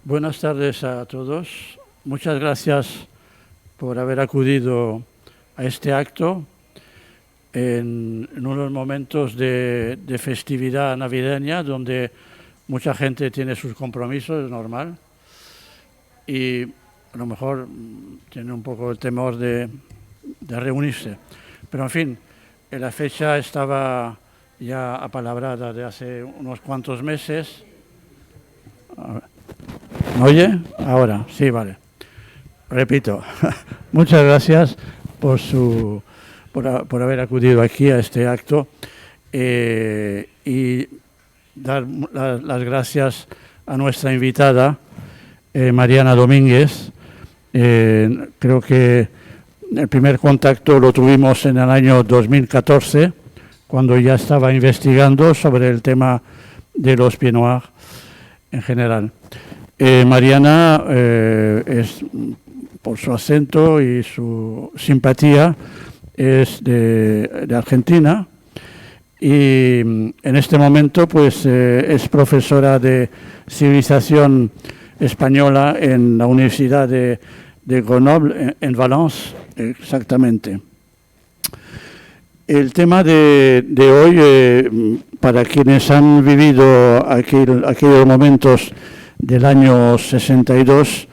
Buenas tardes a todos. Muchas gracias por haber acudido a este acto en unos momentos de festividad navideña donde mucha gente tiene sus compromisos, es normal, y a lo mejor tiene un poco el temor de reunirse. Pero, en fin, la fecha estaba ya apalabrada de hace unos cuantos meses. ¿Me oye? Ahora, sí, vale. Repito, muchas gracias por haber acudido aquí a este acto y dar las gracias a nuestra invitada, Mariana Domínguez. Creo que el primer contacto lo tuvimos en el año 2014, cuando ya estaba investigando sobre el tema de los Pieds Noirs en general. Mariana es, por su acento y su simpatía, es de Argentina y en este momento pues es profesora de civilización española en la Universidad de Grenoble, en Valence, exactamente. El tema de hoy, para quienes han vivido aquellos momentos del año 62,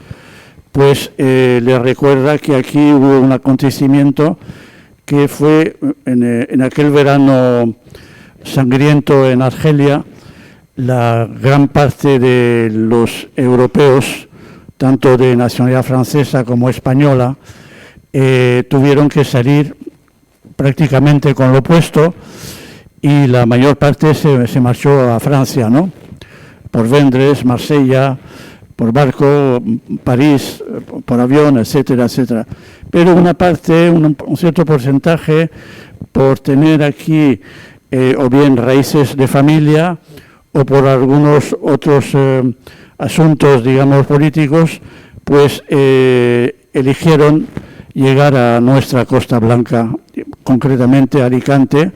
pues les recuerda que aquí hubo un acontecimiento que fue en aquel verano sangriento en Argelia. La gran parte de los europeos, tanto de nacionalidad francesa como española, tuvieron que salir prácticamente con lo opuesto y la mayor parte se marchó a Francia, ¿no? Por Vendres, Marsella, por barco, París, por avión, etcétera, etcétera. Pero una parte, un cierto porcentaje, por tener aquí o bien raíces de familia o por algunos otros asuntos, digamos, políticos, pues eligieron llegar a nuestra Costa Blanca, concretamente a Alicante,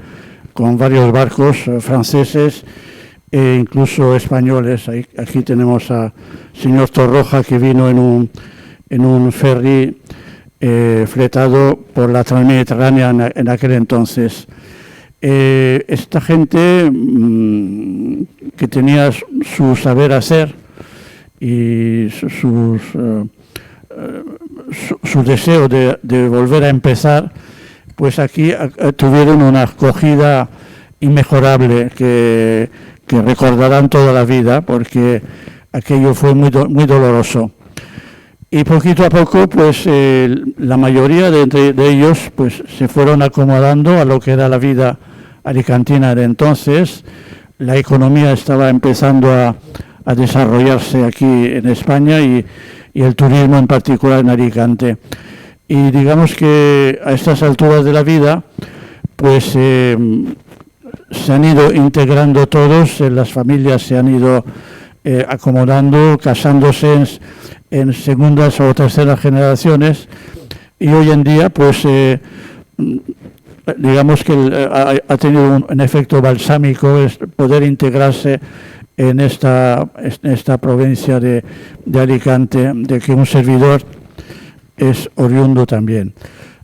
con varios barcos franceses e incluso españoles. Aquí tenemos al señor Torroja, que vino en un ferry fletado por la Transmediterránea en aquel entonces. Esta gente que tenía su saber hacer y su deseo de volver a empezar, pues aquí tuvieron una acogida inmejorable que recordarán toda la vida, porque aquello fue muy doloroso. Y poquito a poco, pues la mayoría de ellos pues se fueron acomodando a lo que era la vida alicantina de entonces. La economía estaba empezando a desarrollarse aquí en España y el turismo en particular en Alicante. Y digamos que a estas alturas de la vida, pues se han ido integrando todos, las familias se han ido acomodando, casándose en segundas o terceras generaciones, y hoy en día pues digamos que ha tenido un efecto balsámico es poder integrarse en esta provincia de Alicante, de que un servidor es oriundo también.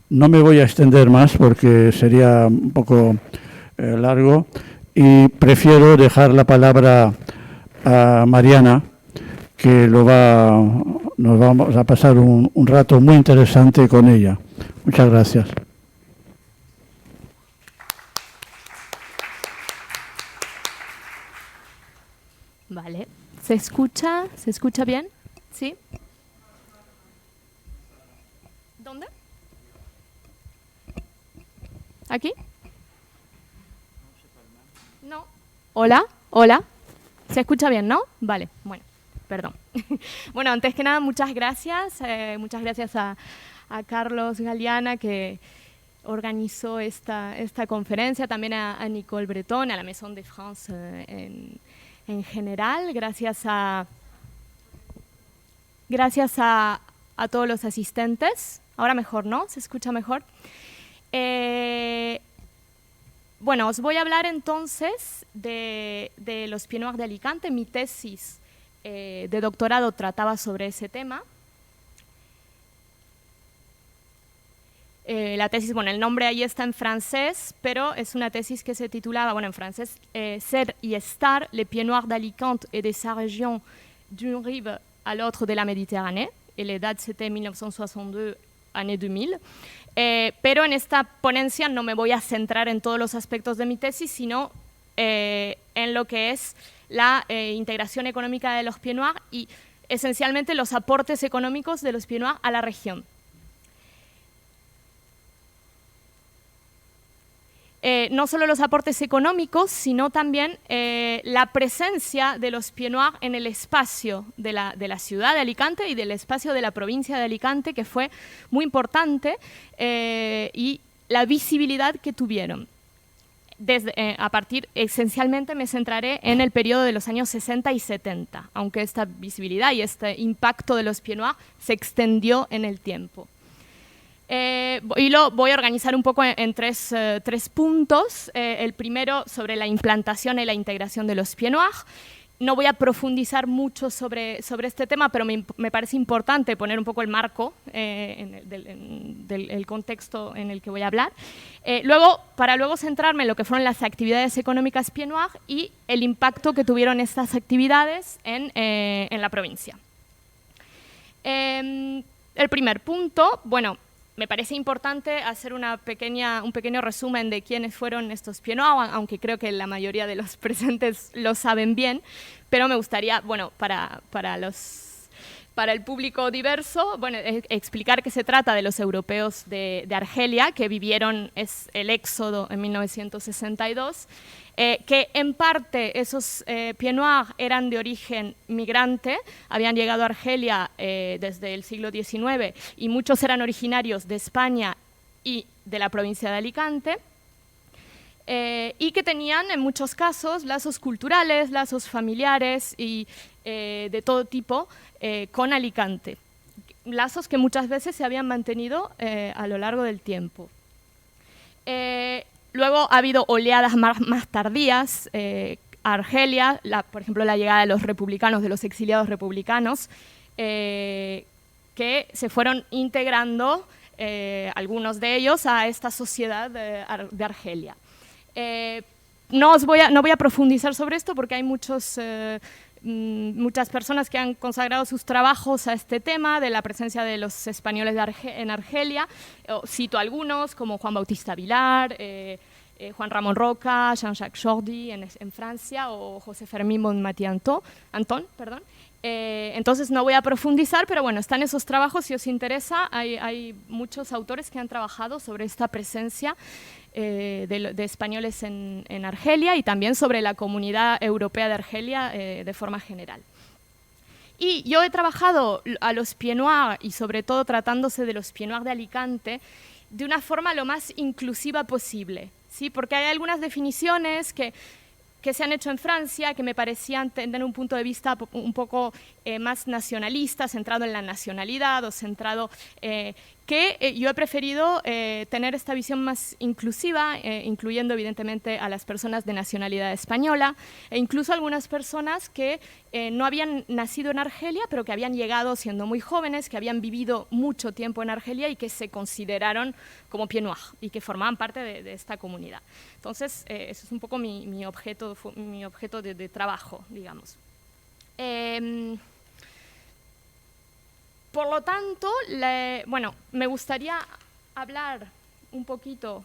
No me voy a extender más porque sería un poco largo y prefiero dejar la palabra a Mariana, que nos vamos a pasar un rato muy interesante con ella. Muchas gracias. Vale. ¿Se escucha? ¿Se escucha bien? ¿Sí? ¿Dónde? ¿Aquí? No. ¿Hola? ¿Hola? ¿Se escucha bien, no? Vale, bueno, perdón. Bueno, antes que nada, muchas gracias a Carlos Galeana, que organizó esta conferencia, también a Nicole Breton, a la Maison de France en general, gracias a a todos los asistentes. Ahora mejor, ¿no? ¿Se escucha mejor? Bueno, os voy a hablar entonces de los Pieds Noirs de Alicante. Mi tesis de doctorado trataba sobre ese tema. La tesis, bueno, el nombre ahí está en francés, pero es una tesis que se titulaba, bueno, en francés, Ser y estar, les Pieds Noirs d'Alicante et de sa région d'une rive à l'autre de la Méditerranée. Et les dates, c'était 1962, année 2000. Pero en esta ponencia no me voy a centrar en todos los aspectos de mi tesis, sino en lo que es la integración económica de los Pieds Noirs y esencialmente los aportes económicos de los Pieds Noirs a la región. No solo los aportes económicos, sino también la presencia de los Pieds Noirs en el espacio de la ciudad de Alicante y del espacio de la provincia de Alicante, que fue muy importante, y la visibilidad que tuvieron. Esencialmente me centraré en el periodo de los años 60 y 70, aunque esta visibilidad y este impacto de los Pieds Noirs se extendió en el tiempo. Y lo voy a organizar un poco en tres puntos. El primero sobre la implantación y la integración de los Pieds Noirs. No voy a profundizar mucho sobre este tema, pero me parece importante poner un poco el marco del contexto en el que voy a hablar. Para luego centrarme en lo que fueron las actividades económicas Pieds Noirs y el impacto que tuvieron estas actividades en la provincia. El primer punto, bueno, me parece importante hacer un pequeño resumen de quiénes fueron estos Pieds Noirs, aunque creo que la mayoría de los presentes lo saben bien, pero me gustaría, bueno, para el público diverso, bueno, explicar que se trata de los europeos de Argelia, que vivieron el éxodo en 1962, que en parte esos Pieds Noirs eran de origen migrante, habían llegado a Argelia desde el siglo XIX y muchos eran originarios de España y de la provincia de Alicante, y que tenían en muchos casos lazos culturales, lazos familiares y de todo tipo con Alicante, lazos que muchas veces se habían mantenido a lo largo del tiempo. Luego ha habido oleadas más tardías a Argelia, por ejemplo la llegada de los republicanos, de los exiliados republicanos, que se fueron integrando, algunos de ellos, a esta sociedad de Argelia. No voy a profundizar sobre esto porque hay muchas personas que han consagrado sus trabajos a este tema de la presencia de los españoles en Argelia. Cito algunos como Juan Bautista Vilar, Juan Ramón Roca, Jean-Jacques Jordi en Francia o José Fermín Bonmatí Antón. Entonces no voy a profundizar, pero bueno, están esos trabajos, si os interesa, hay muchos autores que han trabajado sobre esta presencia de españoles en Argelia y también sobre la comunidad europea de Argelia de forma general. Y yo he trabajado a los Pieds Noirs, y sobre todo tratándose de los Pieds Noirs de Alicante, de una forma lo más inclusiva posible, ¿sí? Porque hay algunas definiciones que se han hecho en Francia, que me parecían tener un punto de vista un poco más nacionalista, centrado en la nacionalidad o centrado... que yo he preferido tener esta visión más inclusiva, incluyendo evidentemente a las personas de nacionalidad española e incluso algunas personas que no habían nacido en Argelia, pero que habían llegado siendo muy jóvenes, que habían vivido mucho tiempo en Argelia y que se consideraron como Pieds Noirs y que formaban parte de esta comunidad. Entonces, eso es un poco mi objeto de trabajo, digamos. Por lo tanto, bueno, me gustaría hablar un poquito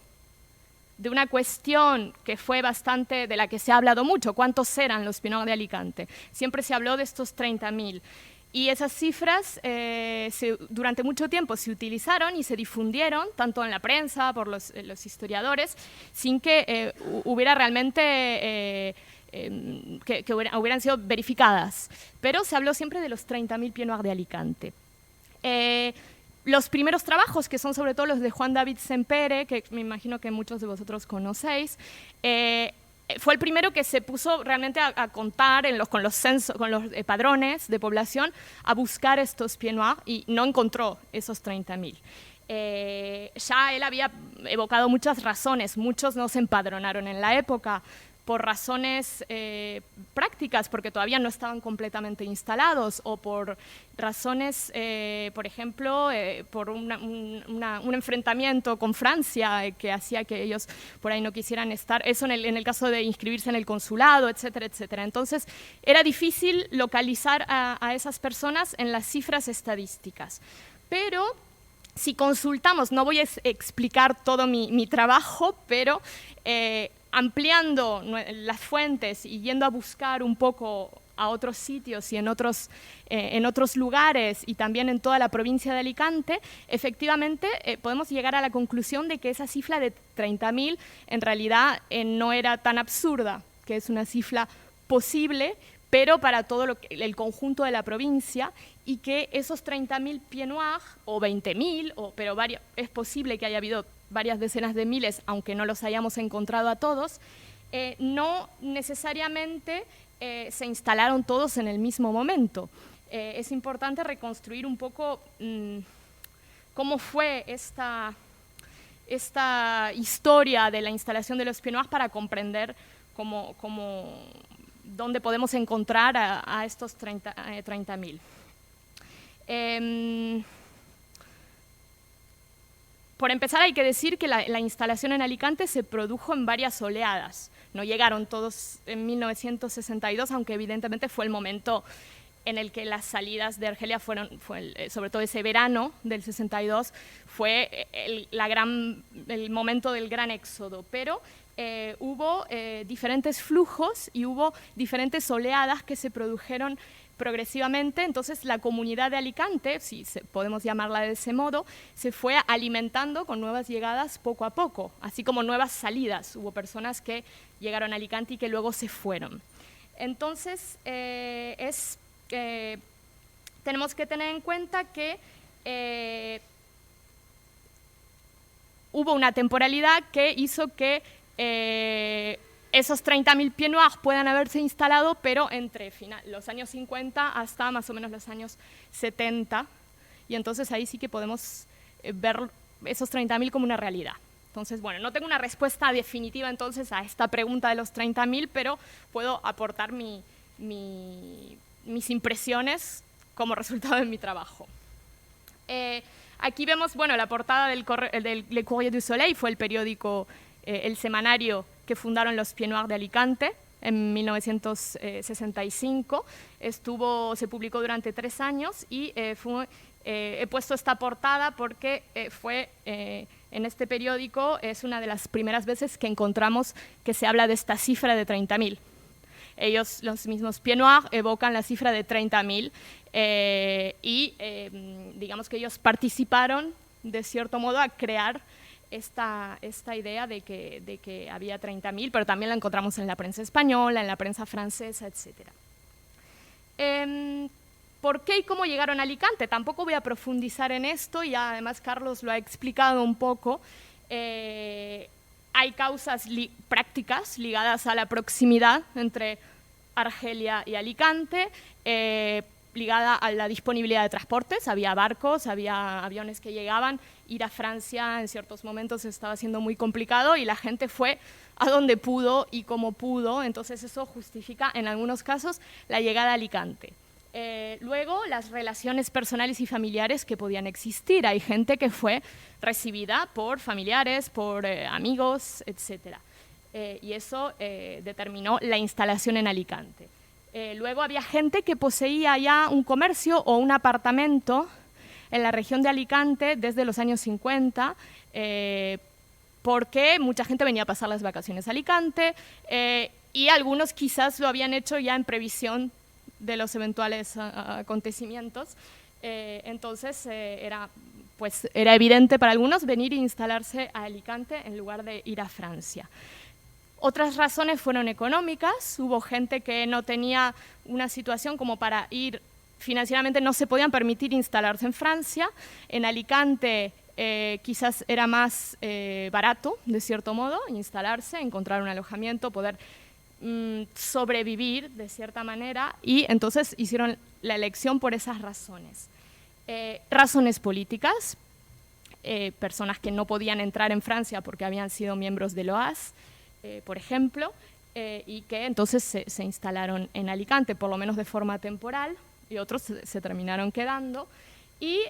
de una cuestión que fue de la que se ha hablado mucho. ¿Cuántos eran los Pieds Noirs de Alicante? Siempre se habló de estos 30.000. Y esas cifras durante mucho tiempo se utilizaron y se difundieron, tanto en la prensa, por los historiadores, sin que hubiera realmente... que hubieran sido verificadas. Pero se habló siempre de los 30.000 Pieds Noirs de Alicante. Los primeros trabajos, que son sobre todo los de Juan David Sempere, que me imagino que muchos de vosotros conocéis, fue el primero que se puso realmente a contar con los padrones de población, a buscar estos pieds noirs, y no encontró esos 30.000. Ya él había evocado muchas razones, muchos no se empadronaron en la época por razones prácticas, porque todavía no estaban completamente instalados, o por razones, por ejemplo, por un enfrentamiento con Francia que hacía que ellos por ahí no quisieran estar, eso en el caso de inscribirse en el consulado, etcétera, etcétera. Entonces, era difícil localizar a esas personas en las cifras estadísticas. Pero si consultamos, no voy a explicar todo mi trabajo, pero ampliando las fuentes y yendo a buscar un poco a otros sitios y en otros lugares, y también en toda la provincia de Alicante, efectivamente podemos llegar a la conclusión de que esa cifra de 30.000 en realidad no era tan absurda, que es una cifra posible, pero para todo el conjunto de la provincia, y que esos 30.000 pieds noirs, o 20.000, pero es posible que haya habido varias decenas de miles, aunque no los hayamos encontrado a todos, no necesariamente se instalaron todos en el mismo momento. Es importante reconstruir un poco cómo fue esta historia de la instalación de los pieds noirs para comprender dónde podemos encontrar a estos 30.000. Por empezar, hay que decir que la instalación en Alicante se produjo en varias oleadas. No llegaron todos en 1962, aunque evidentemente fue el momento en el que las salidas de Argelia sobre todo ese verano del 62, fue el momento del gran éxodo. Pero hubo diferentes flujos y hubo diferentes oleadas que se produjeron progresivamente. Entonces la comunidad de Alicante, si podemos llamarla de ese modo, se fue alimentando con nuevas llegadas poco a poco, así como nuevas salidas. Hubo personas que llegaron a Alicante y que luego se fueron. Entonces tenemos que tener en cuenta que hubo una temporalidad que hizo que esos 30.000 pieds noirs puedan haberse instalado, pero entre los años 50 hasta más o menos los años 70, y entonces ahí sí que podemos ver esos 30.000 como una realidad. Entonces, bueno, no tengo una respuesta definitiva entonces a esta pregunta de los 30.000, pero puedo aportar mis impresiones como resultado de mi trabajo. Aquí vemos, bueno, la portada del Le Courrier du Soleil, fue el periódico, el semanario que fundaron los Pieds Noirs de Alicante en 1965. Se publicó durante 3 años y he puesto esta portada porque en este periódico es una de las primeras veces que encontramos que se habla de esta cifra de 30.000. Ellos, los mismos Pieds Noirs, evocan la cifra de 30.000 y digamos que ellos participaron de cierto modo a crear esta idea de que había 30.000, pero también la encontramos en la prensa española, en la prensa francesa, etc. ¿Por qué y cómo llegaron a Alicante? Tampoco voy a profundizar en esto, y además Carlos lo ha explicado un poco. Hay causas prácticas ligadas a la proximidad entre Argelia y Alicante, ligada a la disponibilidad de transportes. Había barcos, había aviones que llegaban. Ir a Francia en ciertos momentos estaba siendo muy complicado y la gente fue a donde pudo y como pudo. Entonces eso justifica en algunos casos la llegada a Alicante. Luego, las relaciones personales y familiares que podían existir. Hay gente que fue recibida por familiares, por amigos, etc. Y eso determinó la instalación en Alicante. Luego había gente que poseía ya un comercio o un apartamento en la región de Alicante desde los años 50, porque mucha gente venía a pasar las vacaciones a Alicante, y algunos quizás lo habían hecho ya en previsión de los eventuales acontecimientos. Entonces era evidente para algunos venir e instalarse a Alicante en lugar de ir a Francia. Otras razones fueron económicas. Hubo gente que no tenía una situación como para ir, financieramente no se podían permitir instalarse en Francia. En Alicante quizás era más barato, de cierto modo, instalarse, encontrar un alojamiento, poder sobrevivir de cierta manera, y entonces hicieron la elección por esas razones. Razones políticas, personas que no podían entrar en Francia porque habían sido miembros de l'OAS, por ejemplo, y que entonces se instalaron en Alicante, por lo menos de forma temporal, y otros se terminaron quedando. Y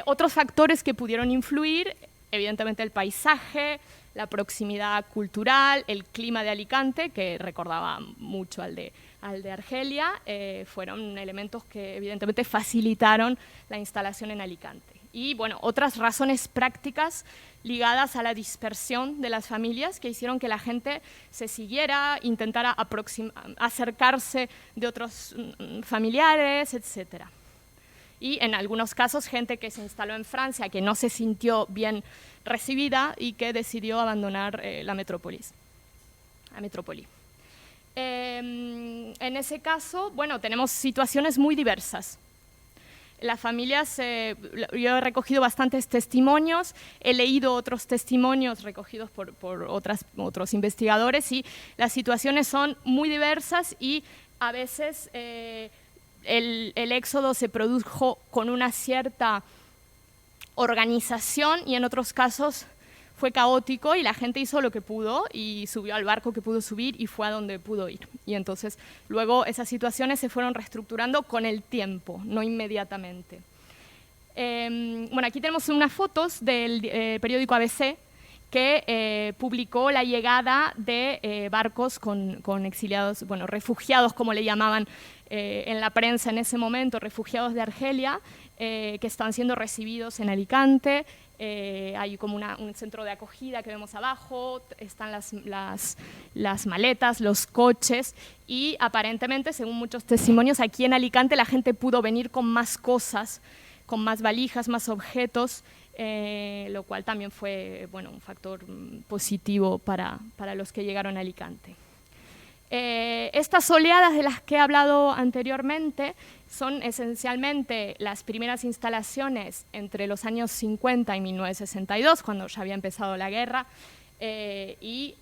otros factores que pudieron influir, evidentemente el paisaje, la proximidad cultural, el clima de Alicante, que recordaba mucho al de Argelia, fueron elementos que evidentemente facilitaron la instalación en Alicante. Y bueno, otras razones prácticas ligadas a la dispersión de las familias que hicieron que la gente se siguiera, intentara acercarse de otros familiares, etc. Y en algunos casos gente que se instaló en Francia, que no se sintió bien recibida y que decidió abandonar la metrópoli. En ese caso, bueno, tenemos situaciones muy diversas. Las familias, yo he recogido bastantes testimonios, he leído otros testimonios recogidos por otros investigadores, y las situaciones son muy diversas, y a veces el éxodo se produjo con una cierta organización, y en otros casos fue caótico y la gente hizo lo que pudo y subió al barco que pudo subir y fue a donde pudo ir. Y entonces luego esas situaciones se fueron reestructurando con el tiempo, no inmediatamente. Bueno, aquí tenemos unas fotos del periódico ABC que publicó la llegada de barcos con exiliados, bueno, refugiados, como le llamaban en la prensa en ese momento, refugiados de Argelia, que están siendo recibidos en Alicante. Hay como un centro de acogida que vemos abajo, están las maletas, los coches, y aparentemente, según muchos testimonios, aquí en Alicante la gente pudo venir con más cosas, con más valijas, más objetos, lo cual también fue, bueno, un factor positivo para los que llegaron a Alicante. Estas oleadas de las que he hablado anteriormente son esencialmente las primeras instalaciones entre los años 50 y 1962, cuando ya había empezado la guerra, y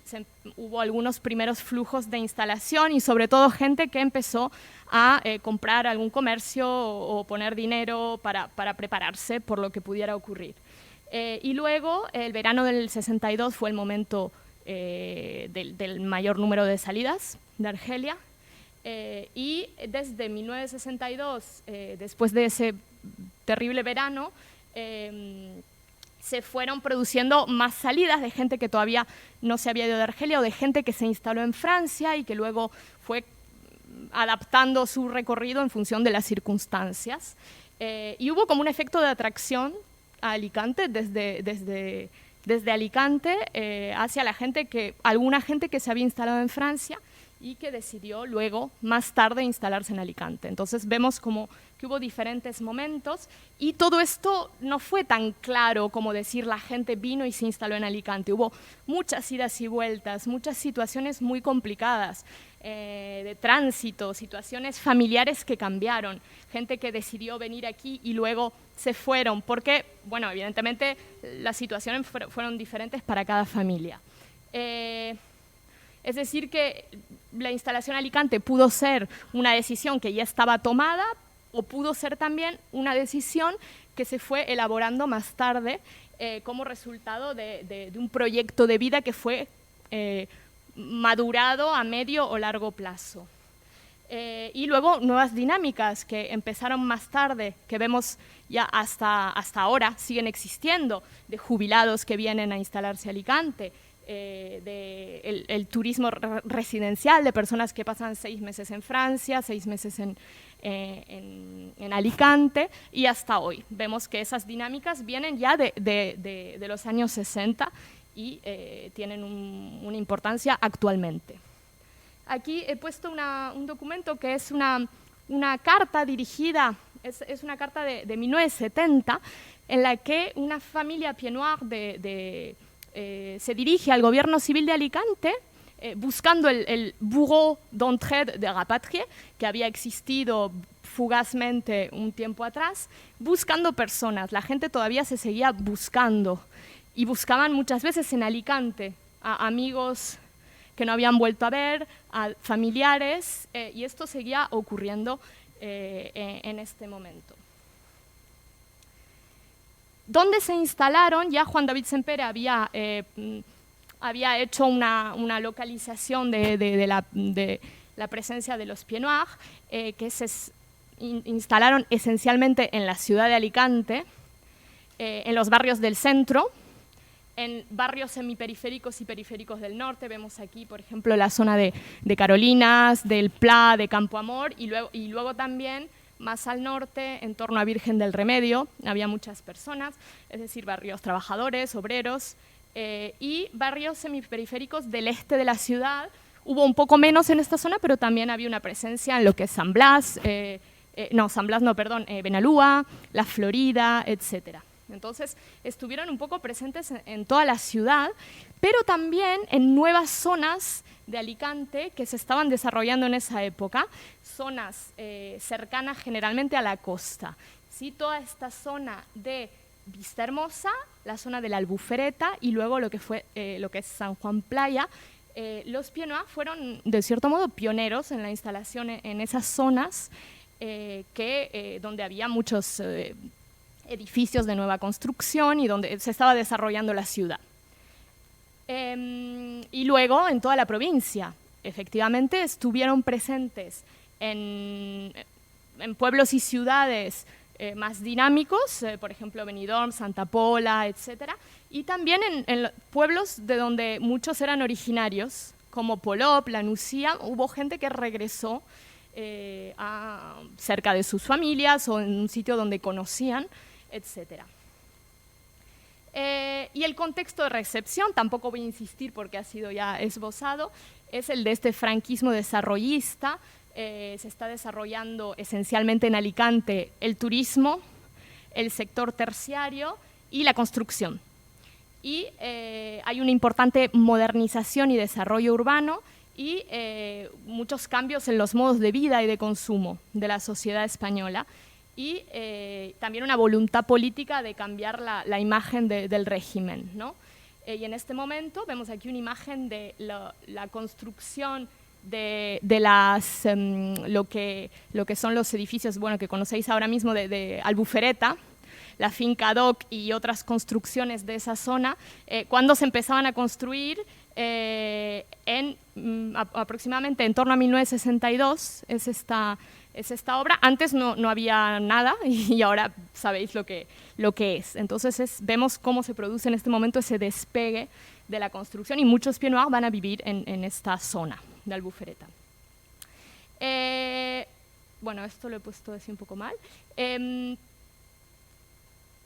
hubo algunos primeros flujos de instalación, y sobre todo gente que empezó a comprar algún comercio o poner dinero para prepararse por lo que pudiera ocurrir. Y luego el verano del 62 fue el momento del mayor número de salidas de Argelia, y desde 1962, después de ese terrible verano, se fueron produciendo más salidas de gente que todavía no se había ido de Argelia, o de gente que se instaló en Francia y que luego fue adaptando su recorrido en función de las circunstancias. Y hubo como un efecto de atracción a Alicante desde Alicante hacia alguna gente que se había instalado en Francia y que decidió luego, más tarde, instalarse en Alicante. Entonces vemos como que hubo diferentes momentos, y todo esto no fue tan claro como decir la gente vino y se instaló en Alicante. Hubo muchas idas y vueltas, muchas situaciones muy complicadas de tránsito, situaciones familiares que cambiaron, gente que decidió venir aquí y luego se fueron, porque, bueno, evidentemente las situaciones fueron diferentes para cada familia. Es decir, que la instalación en Alicante pudo ser una decisión que ya estaba tomada, o pudo ser también una decisión que se fue elaborando más tarde como resultado de un proyecto de vida que fue madurado a medio o largo plazo. Y luego nuevas dinámicas que empezaron más tarde, que vemos ya hasta ahora, siguen existiendo, de jubilados que vienen a instalarse a Alicante, el turismo residencial, de personas que pasan 6 meses en Francia, 6 meses en Alicante, y hasta hoy. Vemos que esas dinámicas vienen ya de los años 60 y tienen una importancia actualmente. Aquí he puesto un documento que es una carta dirigida, es una carta de 1970, en la que una familia pied noir se dirige al gobierno civil de Alicante buscando el Bureau d'entraide de rapatriés, que había existido fugazmente un tiempo atrás, buscando personas. La gente todavía se seguía buscando y buscaban muchas veces en Alicante a amigos que no habían vuelto a ver, a familiares, y esto seguía ocurriendo en este momento. Donde se instalaron, ya Juan David Sempere había hecho una localización de la presencia de los Pieds Noirs, que se instalaron esencialmente en la ciudad de Alicante, en los barrios del centro, en barrios semiperiféricos y periféricos del norte. Vemos aquí, por ejemplo, la zona de Carolinas, del Pla, de Campo Amor, y luego también más al norte, en torno a Virgen del Remedio, había muchas personas, es decir, barrios trabajadores, obreros, y barrios semiperiféricos del este de la ciudad. Hubo un poco menos en esta zona, pero también había una presencia en lo que es San Blas, Benalúa, La Florida, etcétera. Entonces, estuvieron un poco presentes en toda la ciudad, pero también en nuevas zonas de Alicante que se estaban desarrollando en esa época, zonas cercanas generalmente a la costa. ¿Sí? Toda esta zona de Vista Hermosa, la zona de la Albufereta y luego lo que es San Juan Playa. Los Pieds Noirs fueron, de cierto modo, pioneros en la instalación en esas zonas donde había muchos edificios de nueva construcción y donde se estaba desarrollando la ciudad. Y luego en toda la provincia, efectivamente, estuvieron presentes en pueblos y ciudades más dinámicos, por ejemplo, Benidorm, Santa Pola, etc. Y también en pueblos de donde muchos eran originarios, como Polop, La Nucía. Hubo gente que regresó cerca de sus familias o en un sitio donde conocían, etc. Y el contexto de recepción, tampoco voy a insistir porque ha sido ya esbozado, es el de este franquismo desarrollista. Se está desarrollando esencialmente en Alicante el turismo, el sector terciario y la construcción. Y hay una importante modernización y desarrollo urbano y muchos cambios en los modos de vida y de consumo de la sociedad española. Y también una voluntad política de cambiar la imagen del régimen, ¿no? Y en este momento vemos aquí una imagen de la construcción de lo que son los edificios, bueno, que conocéis ahora mismo de Albufereta, la finca Doc y otras construcciones de esa zona, cuando se empezaban a construir aproximadamente en torno a 1962, es esta obra. Antes no había nada y ahora sabéis lo que es. Entonces vemos cómo se produce en este momento ese despegue de la construcción y muchos Pieds Noirs van a vivir en esta zona de Albufereta. Bueno, esto lo he puesto así un poco mal.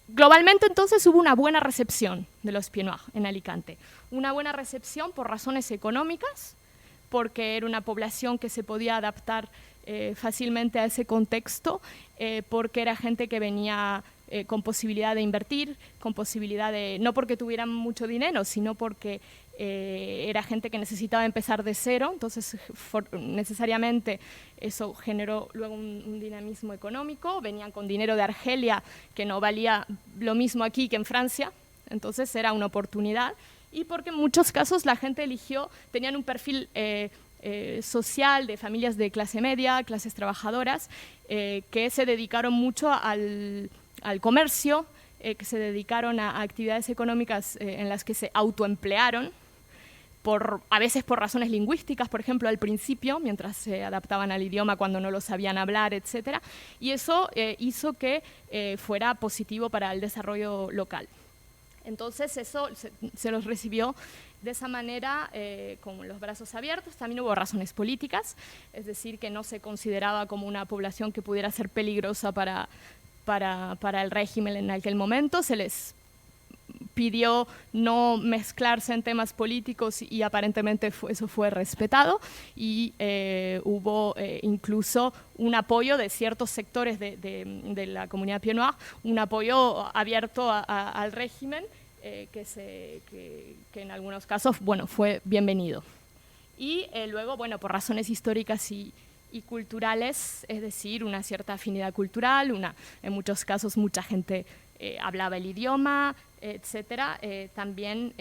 Globalmente, entonces, hubo una buena recepción de los Pieds Noirs en Alicante. Una buena recepción por razones económicas, porque era una población que se podía adaptar fácilmente a ese contexto, porque era gente que venía con posibilidad de invertir, con posibilidad de, no porque tuvieran mucho dinero, sino porque era gente que necesitaba empezar de cero, entonces necesariamente eso generó luego un dinamismo económico. Venían con dinero de Argelia, que no valía lo mismo aquí que en Francia, entonces era una oportunidad, y porque en muchos casos la gente tenían un perfil social de familias de clase media, clases trabajadoras, que se dedicaron mucho al comercio, que se dedicaron a actividades económicas en las que se autoemplearon, a veces por razones lingüísticas, por ejemplo, al principio, mientras se adaptaban al idioma cuando no lo sabían hablar, etc. Y eso hizo que fuera positivo para el desarrollo local. Entonces eso se los recibió de esa manera, con los brazos abiertos. También hubo razones políticas, es decir, que no se consideraba como una población que pudiera ser peligrosa para el régimen en aquel momento. Se les pidió no mezclarse en temas políticos y aparentemente eso fue respetado, y hubo incluso un apoyo de ciertos sectores de la comunidad Pieds Noirs, un apoyo abierto al régimen, que en algunos casos, bueno, fue bienvenido. y luego, bueno, por razones históricas y culturales, es decir, una cierta afinidad cultural, en muchos casos mucha gente hablaba el idioma, etcétera, también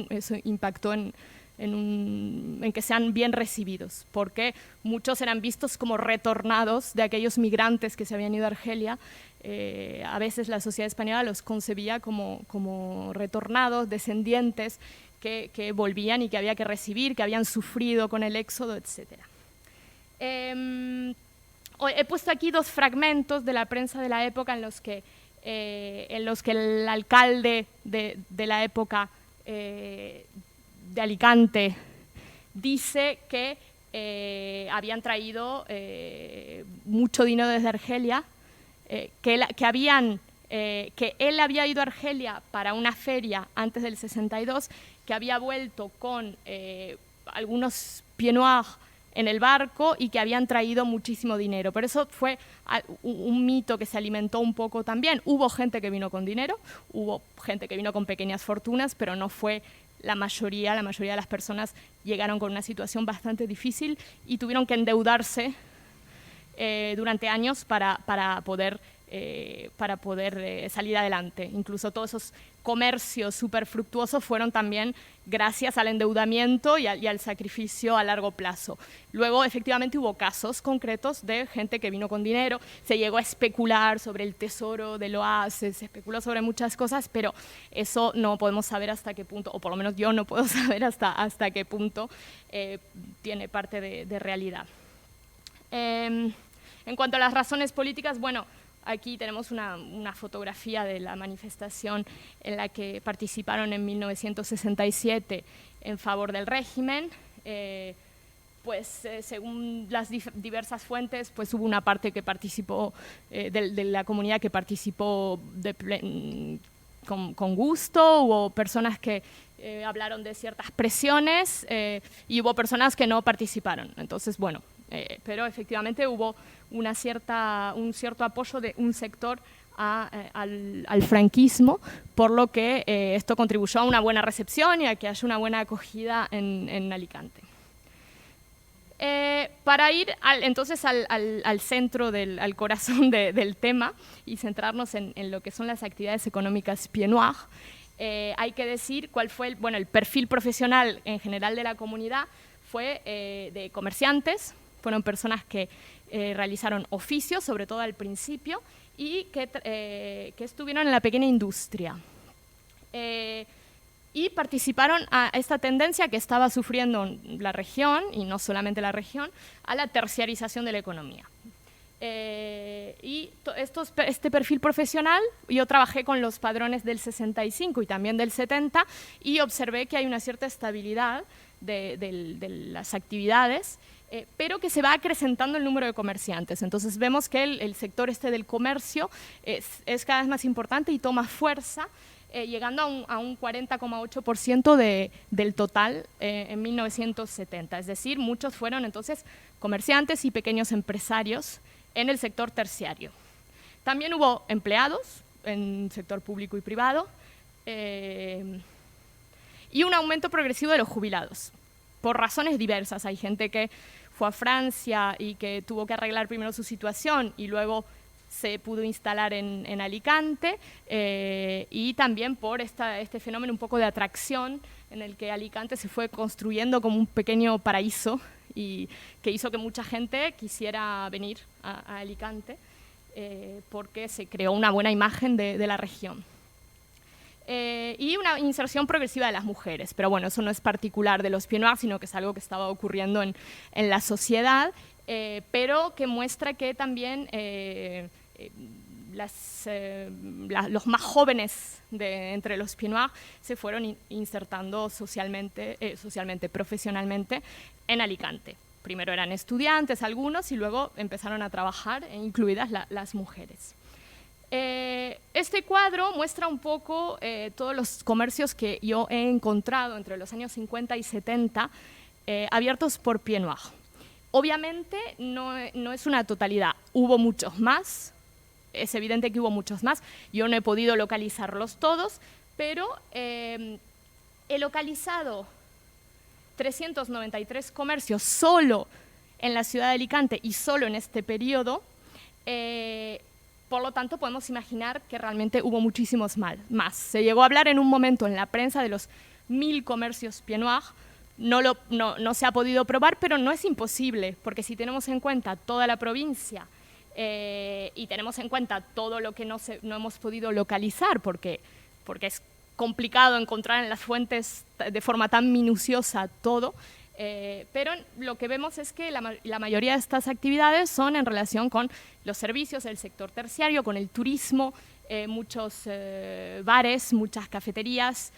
eso impactó en que sean bien recibidos, porque muchos eran vistos como retornados de aquellos migrantes que se habían ido a Argelia. A veces la sociedad española los concebía como retornados, descendientes que volvían y que había que recibir, que habían sufrido con el éxodo, etc. He puesto aquí dos fragmentos de la prensa de la época en los que el alcalde de la época de Alicante dice que habían traído mucho dinero desde Argelia, que él había ido a Argelia para una feria antes del 62, que había vuelto con algunos pieds noirs en el barco y que habían traído muchísimo dinero. Pero eso fue un mito que se alimentó un poco también. Hubo gente que vino con dinero, hubo gente que vino con pequeñas fortunas, pero no fue la mayoría de las personas llegaron con una situación bastante difícil y tuvieron que endeudarse durante años para poder salir adelante. Incluso todos esos comercios súper fructuosos fueron también gracias al endeudamiento y al sacrificio a largo plazo. Luego, efectivamente, hubo casos concretos de gente que vino con dinero, se llegó a especular sobre el tesoro del oasis, se especuló sobre muchas cosas, pero eso no podemos saber hasta qué punto, o por lo menos yo no puedo saber hasta qué punto tiene parte de realidad. En cuanto a las razones políticas, bueno, aquí tenemos una fotografía de la manifestación en la que participaron en 1967 en favor del régimen. Según las diversas fuentes, pues hubo una parte que participó, de la comunidad que participó con gusto, hubo personas que hablaron de ciertas presiones y hubo personas que no participaron. Entonces, bueno, pero efectivamente hubo un cierto apoyo de un sector al franquismo, por lo que esto contribuyó a una buena recepción y a que haya una buena acogida en Alicante. Para ir entonces al centro, al corazón del tema y centrarnos en lo que son las actividades económicas pieds noirs, hay que decir cuál fue el perfil profesional en general de la comunidad. Fue de comerciantes, fueron personas que realizaron oficios, sobre todo al principio, y que estuvieron en la pequeña industria. Y participaron a esta tendencia que estaba sufriendo la región, y no solamente la región, a la terciarización de la economía. Este perfil profesional, yo trabajé con los padrones del 65 y también del 70 y observé que hay una cierta estabilidad de las actividades, pero que se va acrecentando el número de comerciantes. Entonces vemos que el sector del comercio es cada vez más importante y toma fuerza, llegando a un 40,8% del total en 1970. Es decir, muchos fueron entonces comerciantes y pequeños empresarios en el sector terciario. También hubo empleados en el sector público y privado y un aumento progresivo de los jubilados, por razones diversas. Hay gente que fue a Francia y que tuvo que arreglar primero su situación y luego se pudo instalar en Alicante, y también por este fenómeno un poco de atracción en el que Alicante se fue construyendo como un pequeño paraíso y que hizo que mucha gente quisiera venir a Alicante porque se creó una buena imagen de la región. Y una inserción progresiva de las mujeres, pero bueno, eso no es particular de los pieds noirs, sino que es algo que estaba ocurriendo en la sociedad, pero que muestra que también los más jóvenes entre los pieds noirs se fueron insertando socialmente, profesionalmente en Alicante. Primero eran estudiantes algunos y luego empezaron a trabajar, incluidas las mujeres. Este cuadro muestra un poco todos los comercios que yo he encontrado entre los años 50 y 70 abiertos por pieds noirs. Obviamente no es una totalidad, hubo muchos más, es evidente que hubo muchos más, yo no he podido localizarlos todos, pero he localizado 393 comercios solo en la ciudad de Alicante y solo en este periodo. Por lo tanto, podemos imaginar que realmente hubo muchísimos más. Se llegó a hablar en un momento en la prensa de los 1000 comercios Pied Noir. No se ha podido probar, pero no es imposible, porque si tenemos en cuenta toda la provincia y tenemos en cuenta todo lo que no hemos podido localizar, porque es complicado encontrar en las fuentes de forma tan minuciosa todo, pero lo que vemos es que la mayoría de estas actividades son en relación con los servicios, el sector terciario, con el turismo, muchos bares, muchas cafeterías,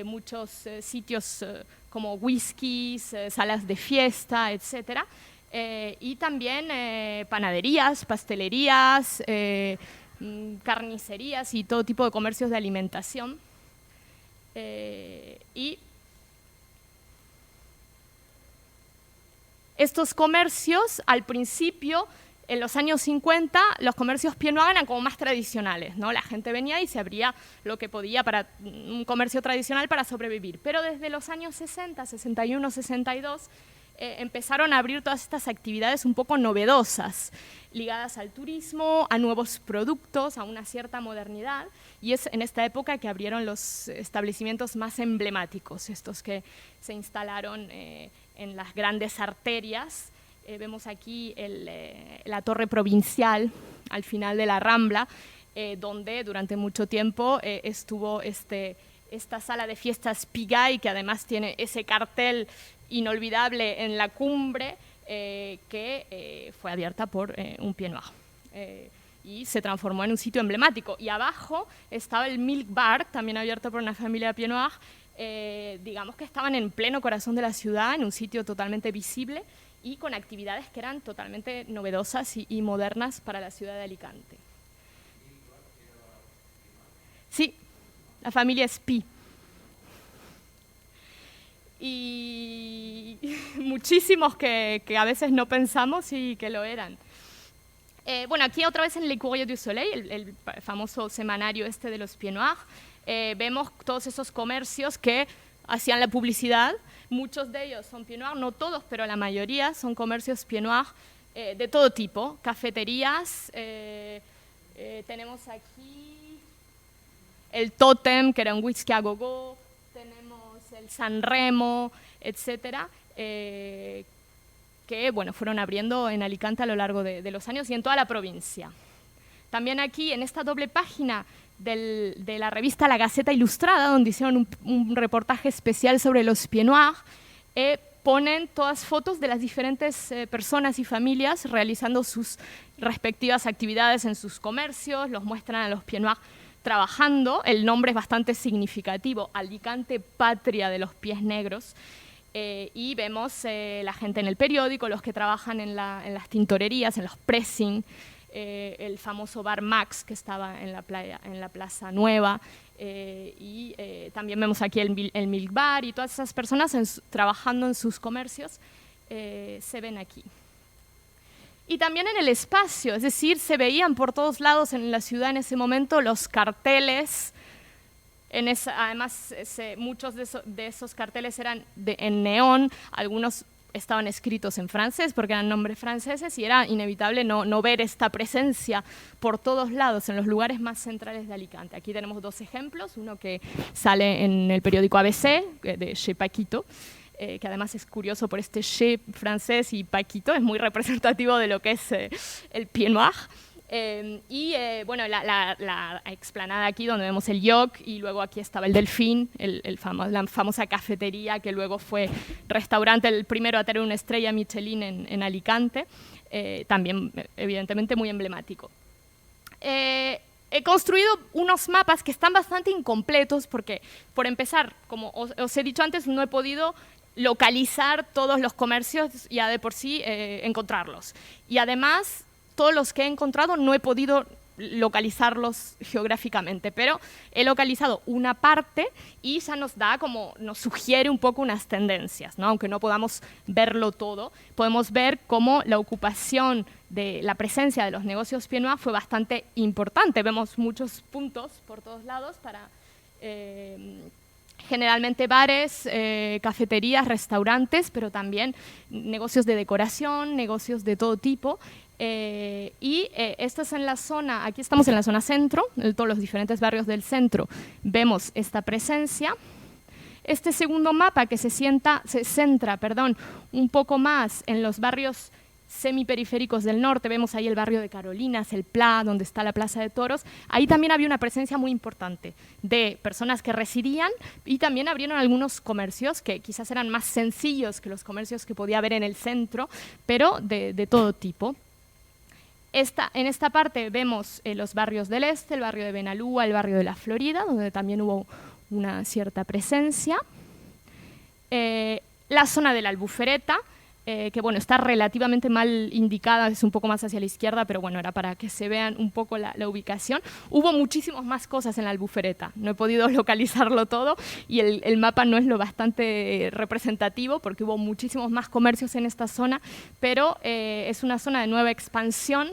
muchos sitios como whiskies, salas de fiesta, etc. Y también panaderías, pastelerías, carnicerías y todo tipo de comercios de alimentación. Y estos comercios, al principio, en los años 50, los comercios Pied Noir eran como más tradicionales, ¿no? La gente venía y se abría lo que podía para un comercio tradicional para sobrevivir. Pero desde los años 60, 61, 62, empezaron a abrir todas estas actividades un poco novedosas, ligadas al turismo, a nuevos productos, a una cierta modernidad, y es en esta época que abrieron los establecimientos más emblemáticos, estos que se instalaron en las grandes arterias. Vemos aquí la torre provincial al final de la Rambla, donde durante mucho tiempo estuvo esta sala de fiestas Pigalle, que además tiene ese cartel inolvidable en la cumbre, que fue abierta por un Pied Noir. Y se transformó en un sitio emblemático. Y abajo estaba el Milk Bar, también abierto por una familia Pied Noir, digamos que estaban en pleno corazón de la ciudad, en un sitio totalmente visible y con actividades que eran totalmente novedosas y modernas para la ciudad de Alicante. Sí, la familia Spí. Y muchísimos que a veces no pensamos y que lo eran. Bueno, aquí otra vez en Le Courrier du Soleil, el famoso semanario este de los Pied Noir, vemos todos esos comercios que hacían la publicidad. Muchos de ellos son Pied Noir, no todos, pero la mayoría son comercios Pied Noir de todo tipo, cafeterías. Tenemos aquí el Totem, que era un whisky a go-go, tenemos el San Remo, etcétera, que bueno, fueron abriendo en Alicante a lo largo de los años y en toda la provincia. También aquí, en esta doble página de la revista La Gaceta Ilustrada, donde hicieron un reportaje especial sobre los Pied Noir, ponen todas fotos de las diferentes personas y familias realizando sus respectivas actividades en sus comercios, los muestran a los Pied Noir trabajando. El nombre es bastante significativo, Alicante, patria de los pies negros. Y vemos la gente en el periódico, los que trabajan en las tintorerías, en los pressing, el famoso bar Max que estaba en la Plaza Nueva, y también vemos aquí el Milk Bar, y todas esas personas trabajando en sus comercios se ven aquí. Y también en el espacio, es decir, se veían por todos lados en la ciudad en ese momento los carteles. Además, muchos de esos carteles eran en neón, algunos estaban escritos en francés porque eran nombres franceses y era inevitable no ver esta presencia por todos lados en los lugares más centrales de Alicante. Aquí tenemos dos ejemplos, uno que sale en el periódico ABC, de Chez Paquito, que además es curioso por este Chez francés, y Paquito es muy representativo de lo que es el Pied Noir. Bueno, la explanada aquí donde vemos el Yoc, y luego aquí estaba el Delfín, la famosa cafetería que luego fue restaurante, el primero a tener una estrella Michelin en Alicante, también evidentemente muy emblemático. He construido unos mapas que están bastante incompletos porque, por empezar, como os he dicho antes, no he podido localizar todos los comercios ya de por sí, encontrarlos. Y además, todos los que he encontrado no he podido localizarlos geográficamente, pero he localizado una parte y ya nos sugiere un poco unas tendencias, ¿no? Aunque no podamos verlo todo, podemos ver cómo la ocupación de la presencia de los negocios Pied Noir fue bastante importante. Vemos muchos puntos por todos lados generalmente bares, cafeterías, restaurantes, pero también negocios de decoración, negocios de todo tipo. Esta es en la zona, aquí estamos en la zona centro, en todos los diferentes barrios del centro, vemos esta presencia. Este segundo mapa que se centra un poco más en los barrios semiperiféricos del norte, vemos ahí el barrio de Carolinas, el Pla, donde está la Plaza de Toros, ahí también había una presencia muy importante de personas que residían y también abrieron algunos comercios que quizás eran más sencillos que los comercios que podía haber en el centro, pero de todo tipo. En esta parte vemos los barrios del este, el barrio de Benalúa, el barrio de La Florida, donde también hubo una cierta presencia. La zona de la Albufereta, que bueno, está relativamente mal indicada, es un poco más hacia la izquierda, pero bueno, era para que se vean un poco la ubicación. Hubo muchísimas más cosas en la Albufereta, no he podido localizarlo todo y el mapa no es lo bastante representativo porque hubo muchísimos más comercios en esta zona, pero es una zona de nueva expansión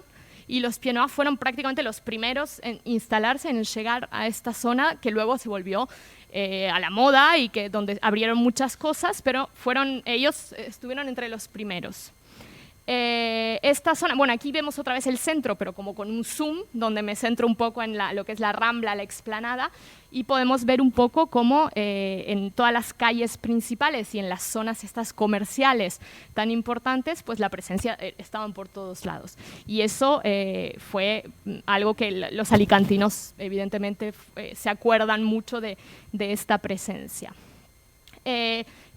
y los Pieds Noirs fueron prácticamente los primeros en instalarse, en llegar a esta zona que luego se volvió a la moda y donde abrieron muchas cosas, pero ellos estuvieron entre los primeros. Esta zona, bueno, aquí vemos otra vez el centro, pero como con un zoom, donde me centro un poco en lo que es la Rambla, la explanada, y podemos ver un poco cómo en todas las calles principales y en las zonas estas comerciales tan importantes, pues la presencia estaban por todos lados. Y eso fue algo que los alicantinos evidentemente se acuerdan mucho de esta presencia.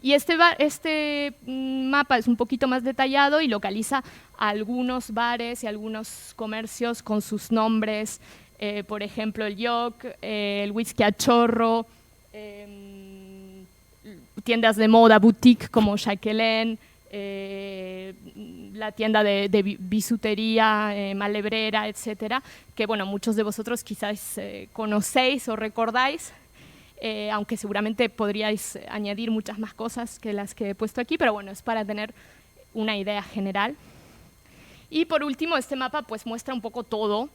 Y este mapa es un poquito más detallado y localiza algunos bares y algunos comercios con sus nombres, por ejemplo el Yoc, el Whisky a Chorro, tiendas de moda, boutique como Jacqueline, la tienda de bisutería, Malebrera, etcétera, que bueno, muchos de vosotros quizás conocéis o recordáis. Aunque seguramente podríais añadir muchas más cosas que las que he puesto aquí, pero bueno, es para tener una idea general. Y por último, este mapa pues muestra un poco todo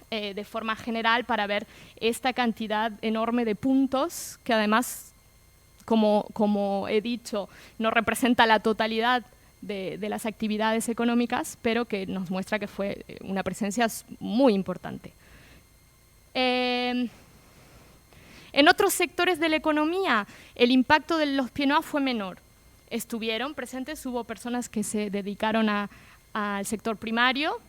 de forma general para ver esta cantidad enorme de puntos, que además, como he dicho, no representa la totalidad de las actividades económicas, pero que nos muestra que fue una presencia muy importante. En otros sectores de la economía, el impacto de los Pieds Noirs fue menor. Estuvieron presentes, hubo personas que se dedicaron al sector primario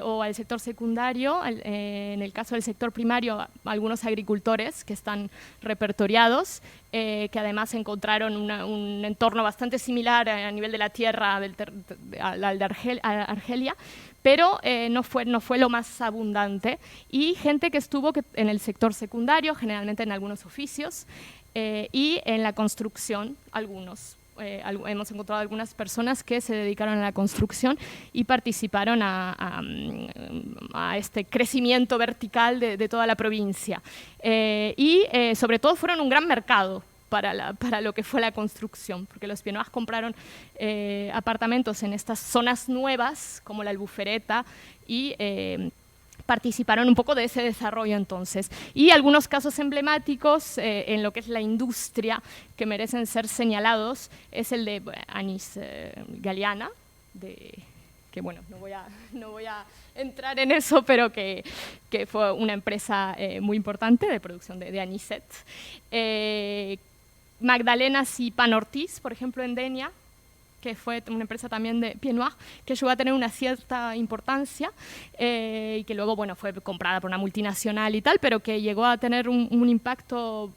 o al sector secundario. En el caso del sector primario, algunos agricultores que están repertoriados, que además encontraron un entorno bastante similar a nivel de la tierra al de Argelia, pero no fue lo más abundante, y gente que estuvo en el sector secundario, generalmente en algunos oficios, y en la construcción, algunos. Hemos encontrado algunas personas que se dedicaron a la construcción y participaron a este crecimiento vertical de toda la provincia. Sobre todo fueron un gran mercado para lo que fue la construcción, porque los Pieds Noirs compraron apartamentos en estas zonas nuevas, como la Albufereta, y participaron un poco de ese desarrollo entonces. Y algunos casos emblemáticos en lo que es la industria que merecen ser señalados es el de Anis Galiana, que bueno, no voy a entrar en eso, pero que fue una empresa muy importante de producción de anisette. Magdalenas y Pan Ortiz, por ejemplo, en Denia, que fue una empresa también de Pieds Noirs, que llegó a tener una cierta importancia y que luego bueno, fue comprada por una multinacional y tal, pero que llegó a tener un impacto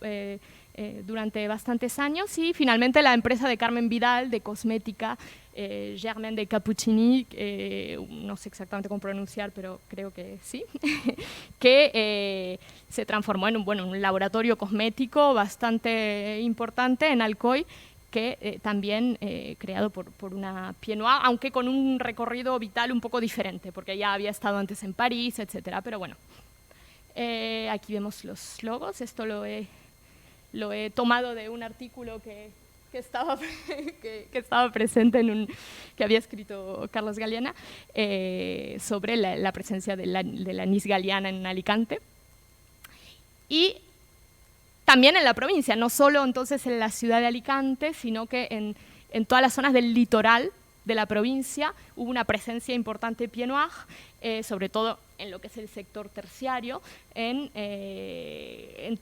durante bastantes años. Y finalmente la empresa de Carmen Vidal, de cosmética, Germaine de Cappuccini, no sé exactamente cómo pronunciar, pero creo que sí, que se transformó en un laboratorio cosmético bastante importante en Alcoy, que también creado por una Pieds Noirs, aunque con un recorrido vital un poco diferente, porque ya había estado antes en París, etcétera. Pero bueno, aquí vemos los logos. Esto lo he tomado de un artículo que estaba presente que había escrito Carlos Galiana sobre la presencia de la Anis Galiana en Alicante. Y también en la provincia, no solo entonces en la ciudad de Alicante, sino que en todas las zonas del litoral de la provincia hubo una presencia importante de Pied Noir, sobre todo en lo que es el sector terciario. En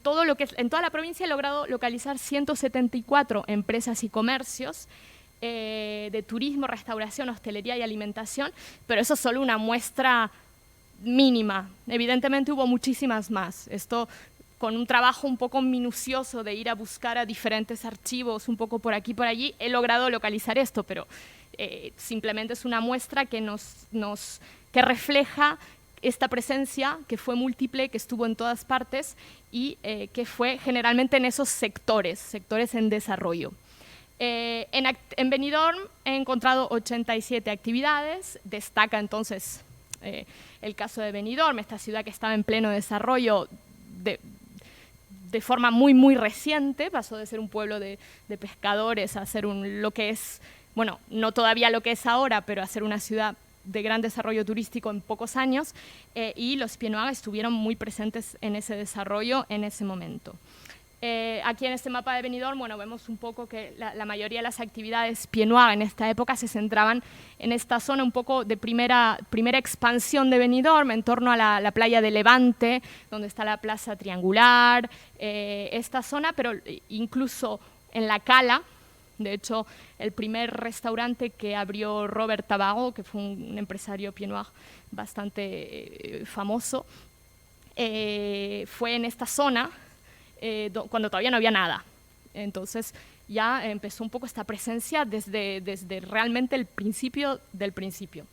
toda la provincia he logrado localizar 174 empresas y comercios de turismo, restauración, hostelería y alimentación, pero eso es solo una muestra mínima. Evidentemente hubo muchísimas más. Esto con un trabajo un poco minucioso de ir a buscar a diferentes archivos, un poco por aquí, por allí, he logrado localizar esto, pero simplemente es una muestra que que refleja esta presencia que fue múltiple, que estuvo en todas partes y que fue generalmente en esos sectores en desarrollo. En Benidorm he encontrado 87 actividades, destaca entonces el caso de Benidorm, esta ciudad que estaba en pleno desarrollo de forma muy, muy reciente, pasó de ser un pueblo de pescadores a ser lo que es, bueno, no todavía lo que es ahora, pero a ser una ciudad de gran desarrollo turístico en pocos años, y los Pied Noir estuvieron muy presentes en ese desarrollo en ese momento. Aquí en este mapa de Benidorm, bueno, vemos un poco que la mayoría de las actividades Pied Noir en esta época se centraban en esta zona un poco de primera expansión de Benidorm, en torno a la playa de Levante, donde está la plaza triangular, esta zona, pero incluso en la Cala. De hecho, el primer restaurante que abrió Robert Tabarot, que fue un empresario Pied Noir bastante famoso, fue en esta zona, cuando todavía no había nada. Entonces ya empezó un poco esta presencia desde realmente el principio del principio.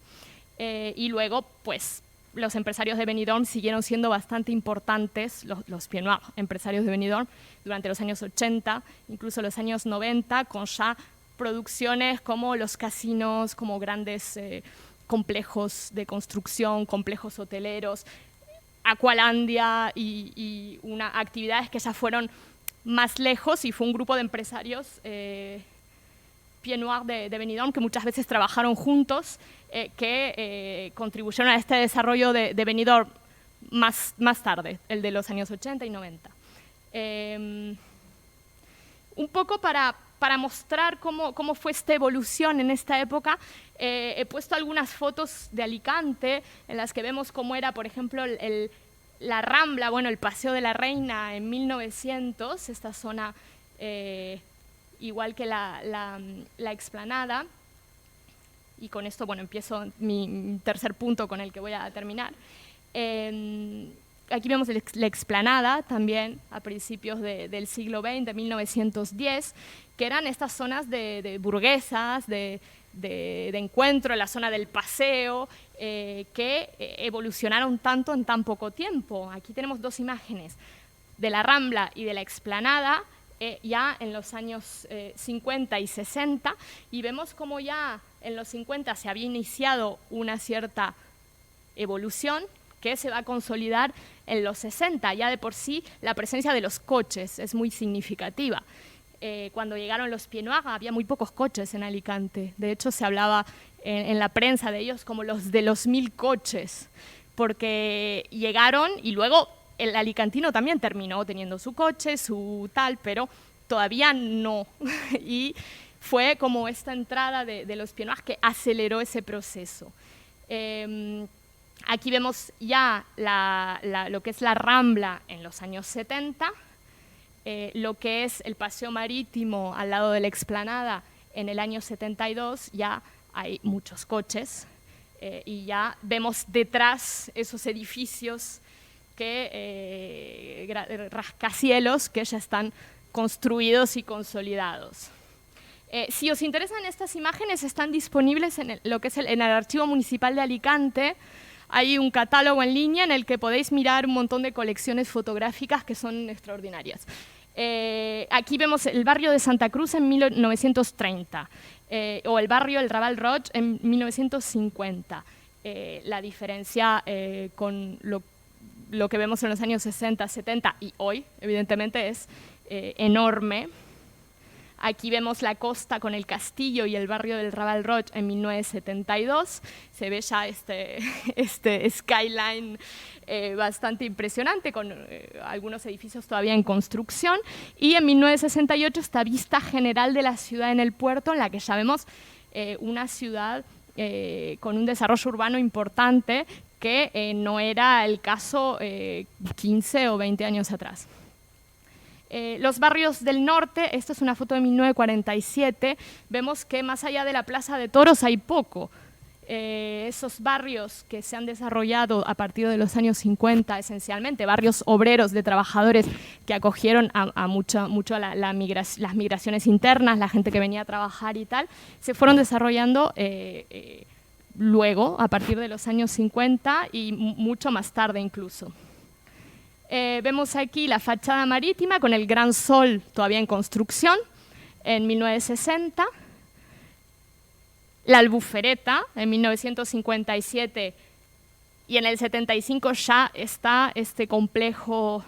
Y luego, pues, los empresarios de Benidorm siguieron siendo bastante importantes, los Pied Noir, empresarios de Benidorm, durante los años 80, incluso los años 90, con ya producciones como los casinos, como grandes complejos de construcción, complejos hoteleros, Aqualandia y actividades que ya fueron más lejos, y fue un grupo de empresarios Pied Noir de Benidorm que muchas veces trabajaron juntos, que contribuyeron a este desarrollo de Benidorm más tarde, el de los años 80 y 90. Un poco para mostrar cómo fue esta evolución en esta época, he puesto algunas fotos de Alicante en las que vemos cómo era, por ejemplo, la Rambla, bueno, el Paseo de la Reina en 1900, esta zona igual que la explanada. Y con esto, bueno, empiezo mi tercer punto con el que voy a terminar. Aquí vemos la explanada también a principios del siglo XX, de 1910, que eran estas zonas de burguesas, de encuentro, la zona del paseo, que evolucionaron tanto en tan poco tiempo. Aquí tenemos dos imágenes, de la Rambla y de la explanada, ya en los años 50 y 60, y vemos cómo ya en los 50 se había iniciado una cierta evolución que se va a consolidar en los 60. Ya de por sí la presencia de los coches es muy significativa. Cuando llegaron los Pied Noir había muy pocos coches en Alicante. De hecho, se hablaba en la prensa de ellos como los de los 1000 coches, porque llegaron y luego el alicantino también terminó teniendo su coche, su tal, pero todavía no. Y fue como esta entrada de los Pied Noir que aceleró ese proceso. Aquí vemos ya lo que es la Rambla en los años 70, lo que es el paseo marítimo al lado de la explanada en el año 72, ya hay muchos coches, y ya vemos detrás esos edificios rascacielos que ya están construidos y consolidados. Si os interesan estas imágenes, están disponibles en lo que es en el Archivo Municipal de Alicante. Hay un catálogo en línea en el que podéis mirar un montón de colecciones fotográficas que son extraordinarias. Aquí vemos el barrio de Santa Cruz en 1930, o el barrio del Raval Roig en 1950. La diferencia con lo que vemos en los años 60, 70 y hoy, evidentemente, es enorme. Aquí vemos la costa con el castillo y el barrio del Raval Roig en 1972. Se ve ya este skyline bastante impresionante, con algunos edificios todavía en construcción. Y en 1968 esta vista general de la ciudad en el puerto, en la que ya vemos una ciudad con un desarrollo urbano importante que no era el caso 15 o 20 años atrás. Los barrios del norte, esta es una foto de 1947, vemos que más allá de la Plaza de Toros hay poco. Esos barrios que se han desarrollado a partir de los años 50, esencialmente, barrios obreros de trabajadores que acogieron a las migraciones internas, la gente que venía a trabajar y tal, se fueron desarrollando luego, a partir de los años 50 y mucho más tarde incluso. Vemos aquí la fachada marítima con el Gran Sol todavía en construcción en 1960. La Albufereta en 1957 y en el 75 ya está este complejo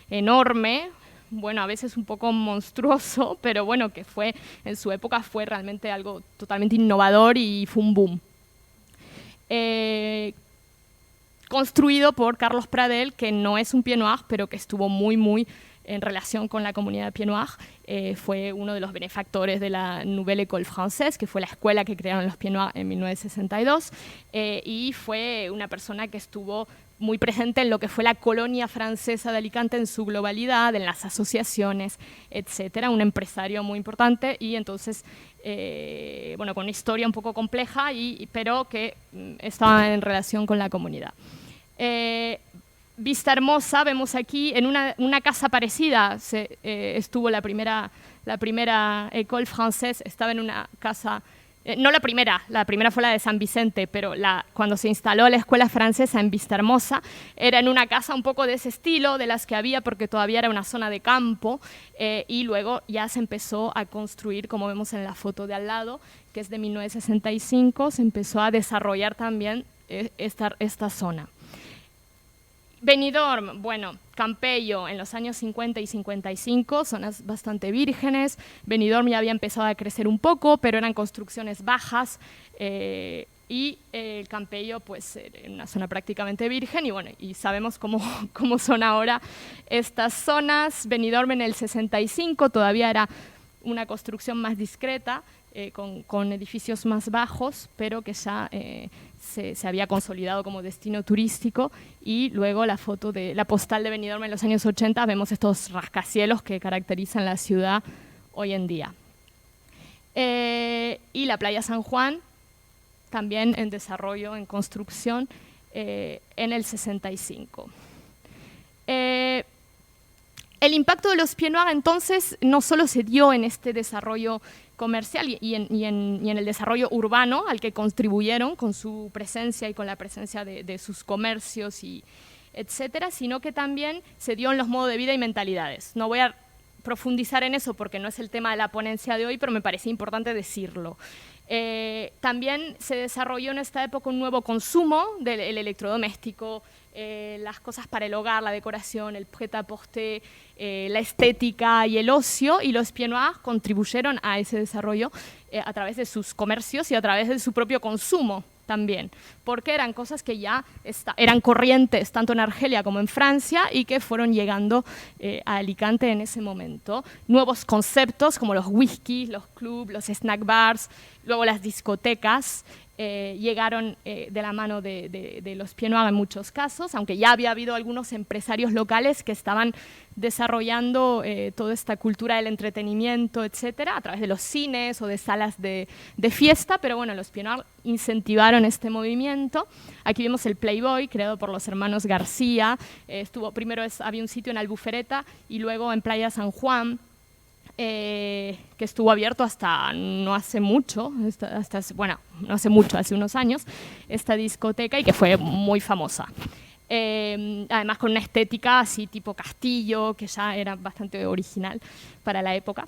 enorme, bueno, a veces un poco monstruoso, pero bueno, que en su época fue realmente algo totalmente innovador y fue un boom. Construido por Carlos Pradel, que no es un Pied Noir, pero que estuvo muy en relación con la comunidad de Pied Noir. Fue uno de los benefactores de la Nouvelle École Française, que fue la escuela que crearon los Pied Noir en 1962, y fue una persona que estuvo muy presente en lo que fue la colonia francesa de Alicante en su globalidad, en las asociaciones, etcétera, un empresario muy importante y entonces, bueno, con una historia un poco compleja, pero que estaba en relación con la comunidad. Vista Hermosa, vemos aquí en una casa parecida, estuvo la primera École Française, estaba en una casa, no la primera fue la de San Vicente, pero cuando se instaló la escuela francesa en Vista Hermosa, era en una casa un poco de ese estilo, de las que había, porque todavía era una zona de campo, y luego ya se empezó a construir, como vemos en la foto de al lado, que es de 1965, se empezó a desarrollar también esta zona. Benidorm, bueno, Campello en los años 50 y 55, zonas bastante vírgenes. Benidorm ya había empezado a crecer un poco, pero eran construcciones bajas, y el Campello pues en una zona prácticamente virgen, y bueno, y sabemos cómo son ahora estas zonas. Benidorm en el 65 todavía era una construcción más discreta, con edificios más bajos, pero que ya se había consolidado como destino turístico. Y luego la foto de la postal de Benidorm en los años 80, vemos estos rascacielos que caracterizan la ciudad hoy en día. Y la playa San Juan, también en desarrollo, en construcción, en el 65. El impacto de los Pied Noir entonces no solo se dio en este desarrollo comercial y en el desarrollo urbano al que contribuyeron con su presencia y con la presencia de sus comercios y etcétera, sino que también se dio en los modos de vida y mentalidades. No voy a profundizar en eso porque no es el tema de la ponencia de hoy, pero me parecía importante decirlo. También se desarrolló en esta época un nuevo consumo del electrodoméstico, las cosas para el hogar, la decoración, el prêt-à-porter, la estética y el ocio, y los Pied Noir contribuyeron a ese desarrollo a través de sus comercios y a través de su propio consumo también, porque eran cosas que ya eran corrientes tanto en Argelia como en Francia y que fueron llegando a Alicante en ese momento. Nuevos conceptos como los whiskies, los clubs, los snack bars, luego las discotecas, llegaron de la mano de los Pied Noir en muchos casos, aunque ya había habido algunos empresarios locales que estaban desarrollando toda esta cultura del entretenimiento, etcétera, a través de los cines o de salas de fiesta, pero bueno, los Pied Noir incentivaron este movimiento. Aquí vemos el Playboy, creado por los hermanos García. Primero había un sitio en Albufereta y luego en Playa San Juan, que estuvo abierto hasta no hace mucho, no hace mucho, hace unos años, esta discoteca, y que fue muy famosa. Además con una estética así tipo castillo, que ya era bastante original para la época.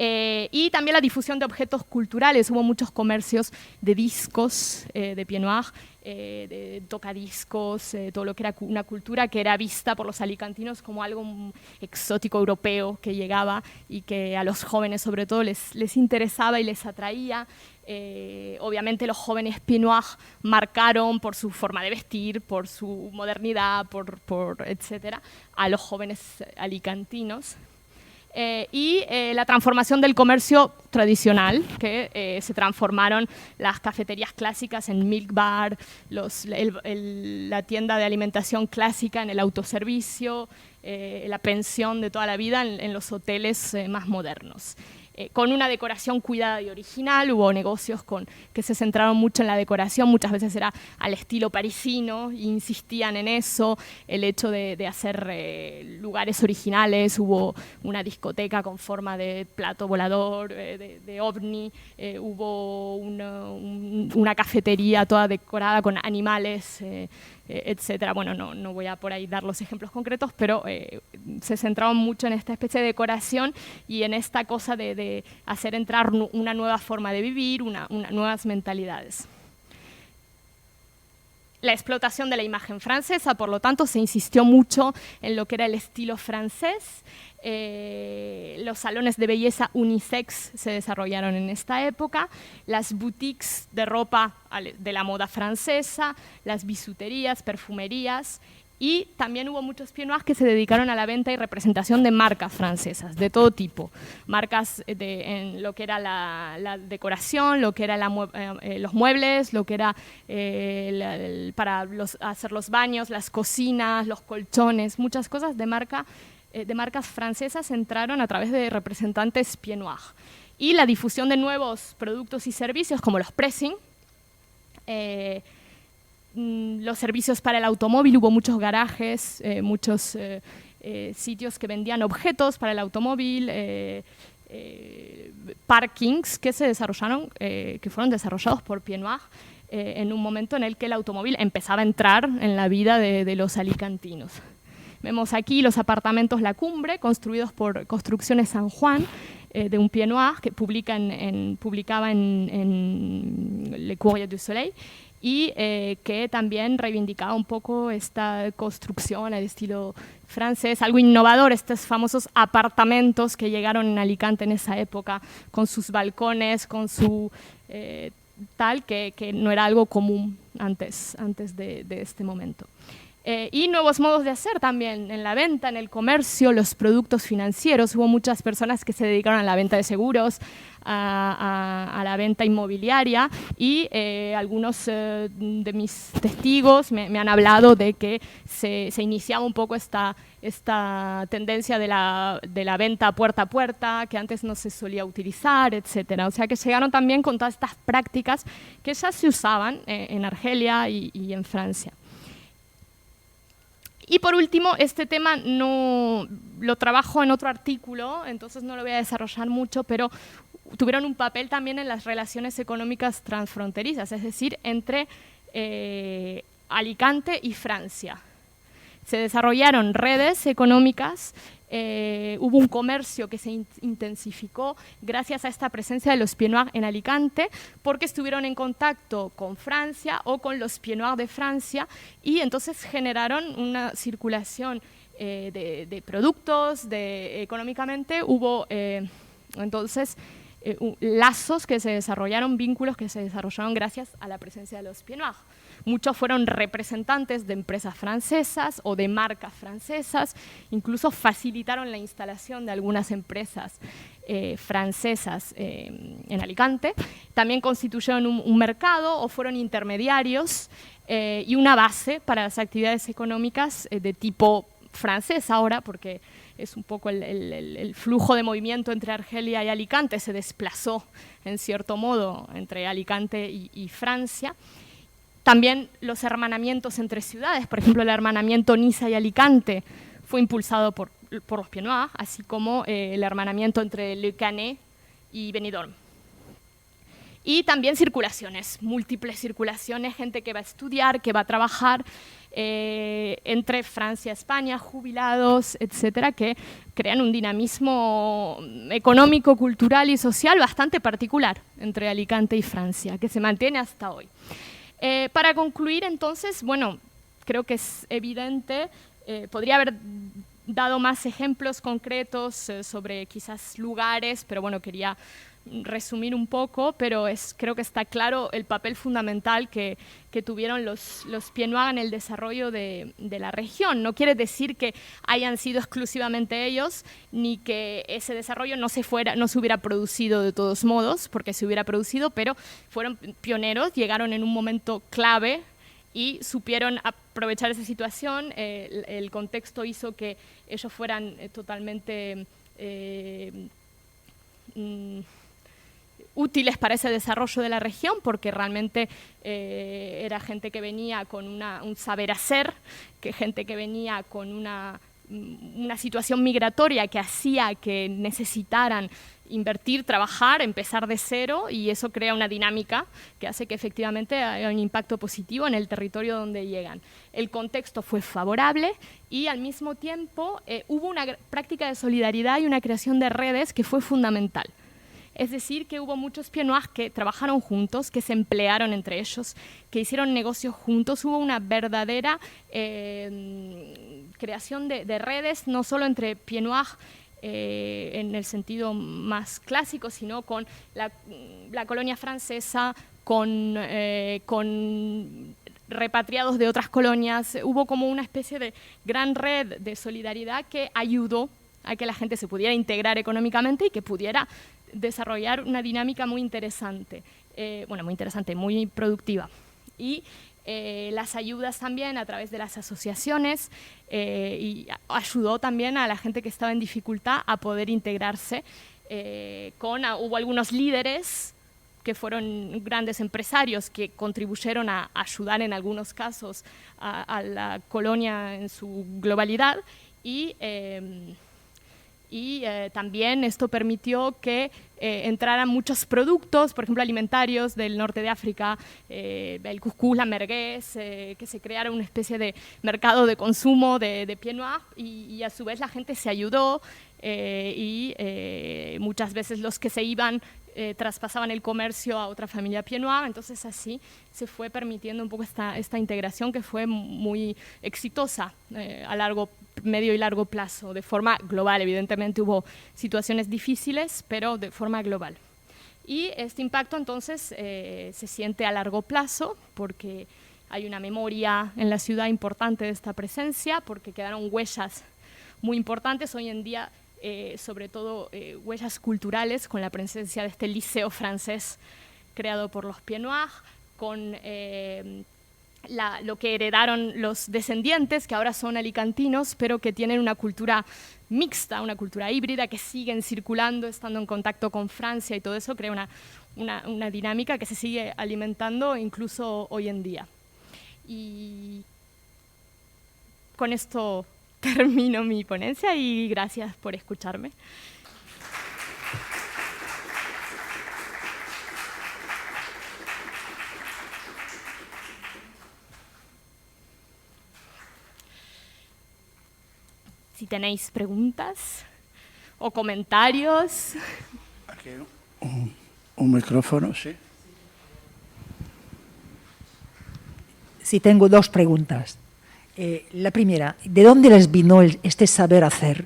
Y también la difusión de objetos culturales. Hubo muchos comercios de discos de Pied Noir, de tocadiscos, todo lo que era una cultura que era vista por los alicantinos como algo exótico europeo que llegaba y que a los jóvenes sobre todo les interesaba y les atraía. Obviamente los jóvenes Pied Noir marcaron por su forma de vestir, por su modernidad, etcétera, a los jóvenes alicantinos. Y la transformación del comercio tradicional, que se transformaron las cafeterías clásicas en milk bar, la tienda de alimentación clásica en el autoservicio, la pensión de toda la vida en los hoteles más modernos. Con una decoración cuidada y original, hubo negocios que se centraron mucho en la decoración, muchas veces era al estilo parisino, e insistían en eso, el hecho de hacer lugares originales, hubo una discoteca con forma de plato volador, de ovni, hubo una cafetería toda decorada con animales, etcétera. Bueno, no voy a por ahí dar los ejemplos concretos, pero se centraron mucho en esta especie de decoración y en esta cosa de hacer entrar una nueva forma de vivir, nuevas mentalidades. La explotación de la imagen francesa, por lo tanto, se insistió mucho en lo que era el estilo francés. Los salones de belleza unisex se desarrollaron en esta época, las boutiques de ropa de la moda francesa, las bisuterías, perfumerías, y también hubo muchos Pied Noirs que se dedicaron a la venta y representación de marcas francesas, de todo tipo. Marcas en lo que era la decoración, lo que era los muebles, lo que era para hacer los baños, las cocinas, los colchones, muchas cosas de marcas francesas entraron a través de representantes Pied Noir. Y la difusión de nuevos productos y servicios como los pressing, los servicios para el automóvil, hubo muchos garajes, muchos sitios que vendían objetos para el automóvil, parkings que se desarrollaron, que fueron desarrollados por Pied Noir en un momento en el que el automóvil empezaba a entrar en la vida de los alicantinos. Vemos aquí los apartamentos La Cumbre, construidos por Construcciones San Juan, de un Pied Noir que publicaba en Le Courrier du Soleil, y que también reivindicaba un poco esta construcción al estilo francés, algo innovador, estos famosos apartamentos que llegaron en Alicante en esa época, con sus balcones, con su tal, que no era algo común antes de este momento. Y nuevos modos de hacer también, en la venta, en el comercio, los productos financieros. Hubo muchas personas que se dedicaron a la venta de seguros, a la venta inmobiliaria, y algunos de mis testigos me han hablado de que se iniciaba un poco esta tendencia de la venta puerta a puerta, que antes no se solía utilizar, etcétera. O sea que llegaron también con todas estas prácticas que ya se usaban en Argelia y en Francia. Y por último, este tema no lo trabajo en otro artículo, entonces no lo voy a desarrollar mucho, pero tuvieron un papel también en las relaciones económicas transfronterizas, es decir, entre Alicante y Francia. Se desarrollaron redes económicas, hubo un comercio que se intensificó gracias a esta presencia de los Pied Noirs en Alicante, porque estuvieron en contacto con Francia o con los Pied Noirs de Francia, y entonces generaron una circulación de productos, económicamente hubo entonces lazos que se desarrollaron, vínculos que se desarrollaron gracias a la presencia de los Pied Noirs. Muchos fueron representantes de empresas francesas o de marcas francesas, incluso facilitaron la instalación de algunas empresas francesas en Alicante. También constituyeron un mercado o fueron intermediarios y una base para las actividades económicas de tipo francés ahora, porque es un poco el flujo de movimiento entre Argelia y Alicante, se desplazó en cierto modo entre Alicante y Francia. También los hermanamientos entre ciudades, por ejemplo, el hermanamiento Niza y Alicante fue impulsado por los Pied Noirs, así como el hermanamiento entre Le Cannet y Benidorm. Y también circulaciones, múltiples circulaciones, gente que va a estudiar, que va a trabajar, entre Francia, España, jubilados, etcétera, que crean un dinamismo económico, cultural y social bastante particular entre Alicante y Francia, que se mantiene hasta hoy. Para concluir, entonces, bueno, creo que es evidente, podría haber dado más ejemplos concretos sobre quizás lugares, pero bueno, quería resumir un poco, pero creo que está claro el papel fundamental que tuvieron los Pieds Noirs en el desarrollo de la región. No quiere decir que hayan sido exclusivamente ellos, ni que ese desarrollo no se hubiera producido de todos modos, porque se hubiera producido, pero fueron pioneros, llegaron en un momento clave y supieron aprovechar esa situación. El contexto hizo que ellos fueran totalmente útiles para ese desarrollo de la región, porque realmente era gente que venía con un saber hacer, gente que venía con una situación migratoria que hacía que necesitaran invertir, trabajar, empezar de cero, y eso crea una dinámica que hace que efectivamente haya un impacto positivo en el territorio donde llegan. El contexto fue favorable y al mismo tiempo hubo una práctica de solidaridad y una creación de redes que fue fundamental. Es decir, que hubo muchos Pieds Noirs que trabajaron juntos, que se emplearon entre ellos, que hicieron negocios juntos. Hubo una verdadera creación de redes, no solo entre Pieds Noirs en el sentido más clásico, sino con la colonia francesa, con repatriados de otras colonias. Hubo como una especie de gran red de solidaridad que ayudó a que la gente se pudiera integrar económicamente y que pudiera desarrollar una dinámica muy interesante, muy productiva. Y las ayudas también a través de las asociaciones y ayudó también a la gente que estaba en dificultad a poder integrarse. Hubo algunos líderes que fueron grandes empresarios que contribuyeron a ayudar en algunos casos a la colonia en su globalidad y también esto permitió que entraran muchos productos, por ejemplo alimentarios del norte de África, el cuscús, la merguez, que se creara una especie de mercado de consumo de Pieds Noirs y a su vez la gente se ayudó y muchas veces los que se iban traspasaban el comercio a otra familia Pieds Noirs, entonces así se fue permitiendo un poco esta integración que fue muy exitosa a medio y largo plazo, de forma global. Evidentemente hubo situaciones difíciles, pero de forma global. Y este impacto entonces se siente a largo plazo porque hay una memoria en la ciudad importante de esta presencia, porque quedaron huellas muy importantes hoy en día, sobre todo huellas culturales con la presencia de este liceo francés creado por los Pieds Noirs, con lo que heredaron los descendientes, que ahora son alicantinos, pero que tienen una cultura mixta, una cultura híbrida, que siguen circulando, estando en contacto con Francia y todo eso crea una dinámica que se sigue alimentando incluso hoy en día. Y con esto termino mi ponencia y gracias por escucharme. Si tenéis preguntas o comentarios. Aquí un micrófono, sí. Sí, tengo dos preguntas. La primera, ¿de dónde les vino este saber hacer?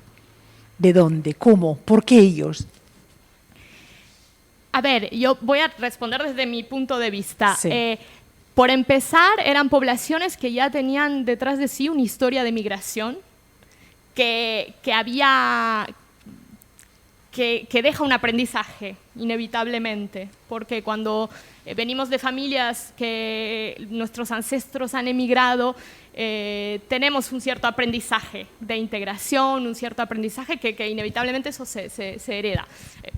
¿De dónde? ¿Cómo? ¿Por qué ellos? A ver, yo voy a responder desde mi punto de vista. Sí. Por empezar, eran poblaciones que ya tenían detrás de sí una historia de migración que deja un aprendizaje, inevitablemente, porque cuando venimos de familias que nuestros ancestros han emigrado, tenemos un cierto aprendizaje de integración, un cierto aprendizaje que inevitablemente eso se hereda,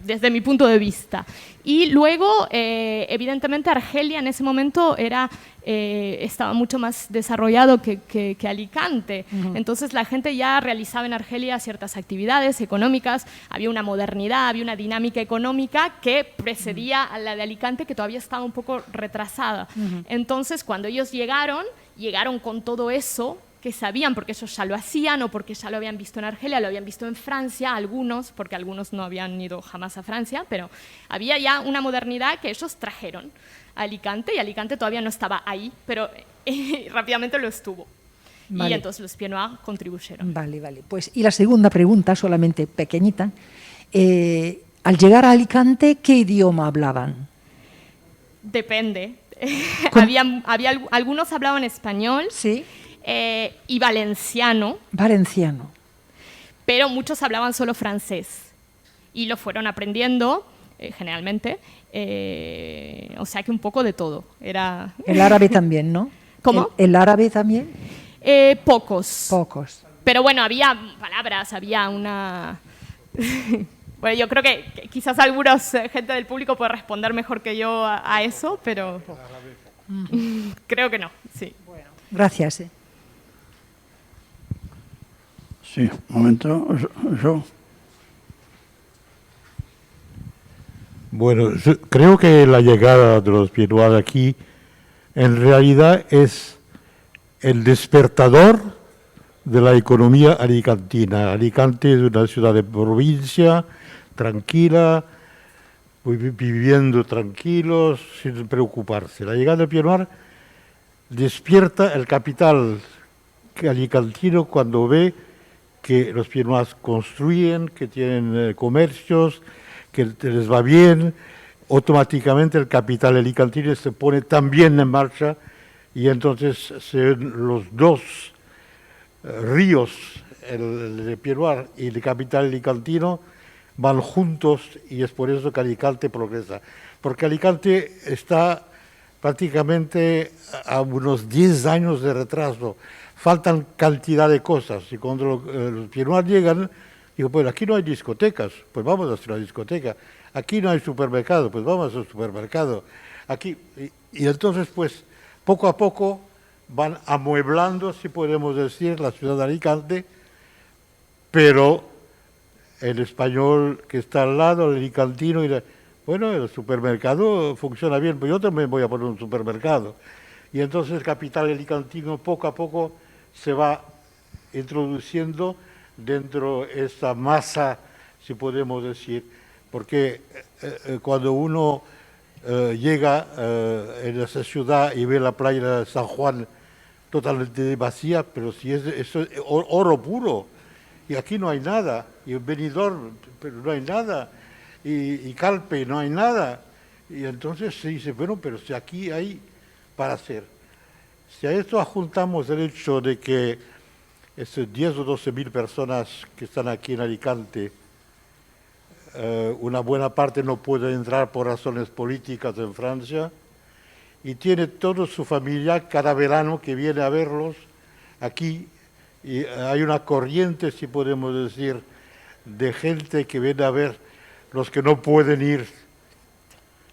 desde mi punto de vista. Y luego, evidentemente, Argelia en ese momento estaba mucho más desarrollado que Alicante. Entonces la gente ya realizaba en Argelia ciertas actividades económicas, había una modernidad, había una dinámica económica que precedía a la de Alicante, que todavía estaba un poco retrasada. Entonces cuando ellos llegaron llegaron con todo eso que sabían, porque ellos ya lo hacían o porque ya lo habían visto en Argelia, lo habían visto en Francia, algunos, porque algunos no habían ido jamás a Francia, pero había ya una modernidad que ellos trajeron a Alicante, y Alicante todavía no estaba ahí, pero rápidamente lo estuvo. Vale. Y entonces los Pieds Noirs contribuyeron. Vale, vale. Pues, y la segunda pregunta, solamente pequeñita. Al llegar a Alicante, ¿qué idioma hablaban? Depende. Algunos hablaban español, ¿sí? Y valenciano. Valenciano. Pero muchos hablaban solo francés. Y lo fueron aprendiendo, generalmente. O sea que un poco de todo. Era... El árabe también, ¿no? ¿Cómo? ¿El árabe también? Pocos. Pocos. Pero bueno, había palabras, había una... Bueno, yo creo que quizás algunos gente del público puede responder mejor que yo a eso, pero creo que no, sí. Bueno, gracias. Sí, un momento. Yo. Bueno, creo que la llegada de los Pieds Noirs aquí en realidad es el despertador de la economía alicantina. Alicante es una ciudad de provincia, tranquila, viviendo tranquilos, sin preocuparse. La llegada de Pieds Noirs despierta el capital alicantino cuando ve que los Pieds Noirs construyen, que tienen comercios, que les va bien. Automáticamente el capital alicantino se pone también en marcha y entonces los dos ríos, el de Pieds Noirs y el capital alicantino, van juntos, y es por eso que Alicante progresa. Porque Alicante está prácticamente a unos 10 años de retraso. Faltan cantidad de cosas. Y cuando los Pieds Noirs llegan, digo, pues aquí no hay discotecas, pues vamos a hacer una discoteca. Aquí no hay supermercado, pues vamos a hacer un supermercado. Aquí, y entonces, pues, poco a poco van amueblando, si podemos decir, la ciudad de Alicante, pero el español que está al lado, el alicantino, bueno, el supermercado funciona bien, pero yo también voy a poner un supermercado. Y entonces el capital alicantino poco a poco se va introduciendo dentro de esta masa, si podemos decir, porque cuando uno llega en esa ciudad y ve la playa de San Juan totalmente vacía, pero si eso es oro puro, y aquí no hay nada, y en Benidorm pero no hay nada, y Calpe no hay nada, y entonces se dice, bueno, pero si aquí hay para hacer. Si a esto adjuntamos el hecho de que esas 10 o 12 mil personas que están aquí en Alicante, una buena parte no puede entrar por razones políticas en Francia, y tiene toda su familia cada verano que viene a verlos aquí, y hay una corriente, si podemos decir, de gente que viene a ver los que no pueden ir,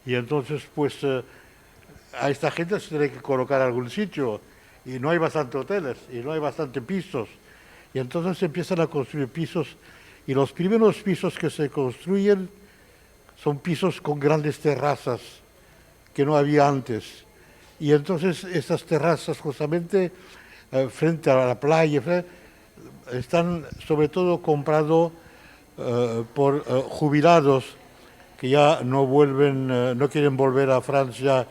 y entonces pues a esta gente se tiene que colocar en algún sitio, y no hay bastante hoteles, y no hay bastante pisos, y entonces se empiezan a construir pisos, y los primeros pisos que se construyen son pisos con grandes terrazas que no había antes, y entonces estas terrazas justamente frente a la playa están sobre todo comprados por jubilados que ya no vuelven, no quieren volver a Francia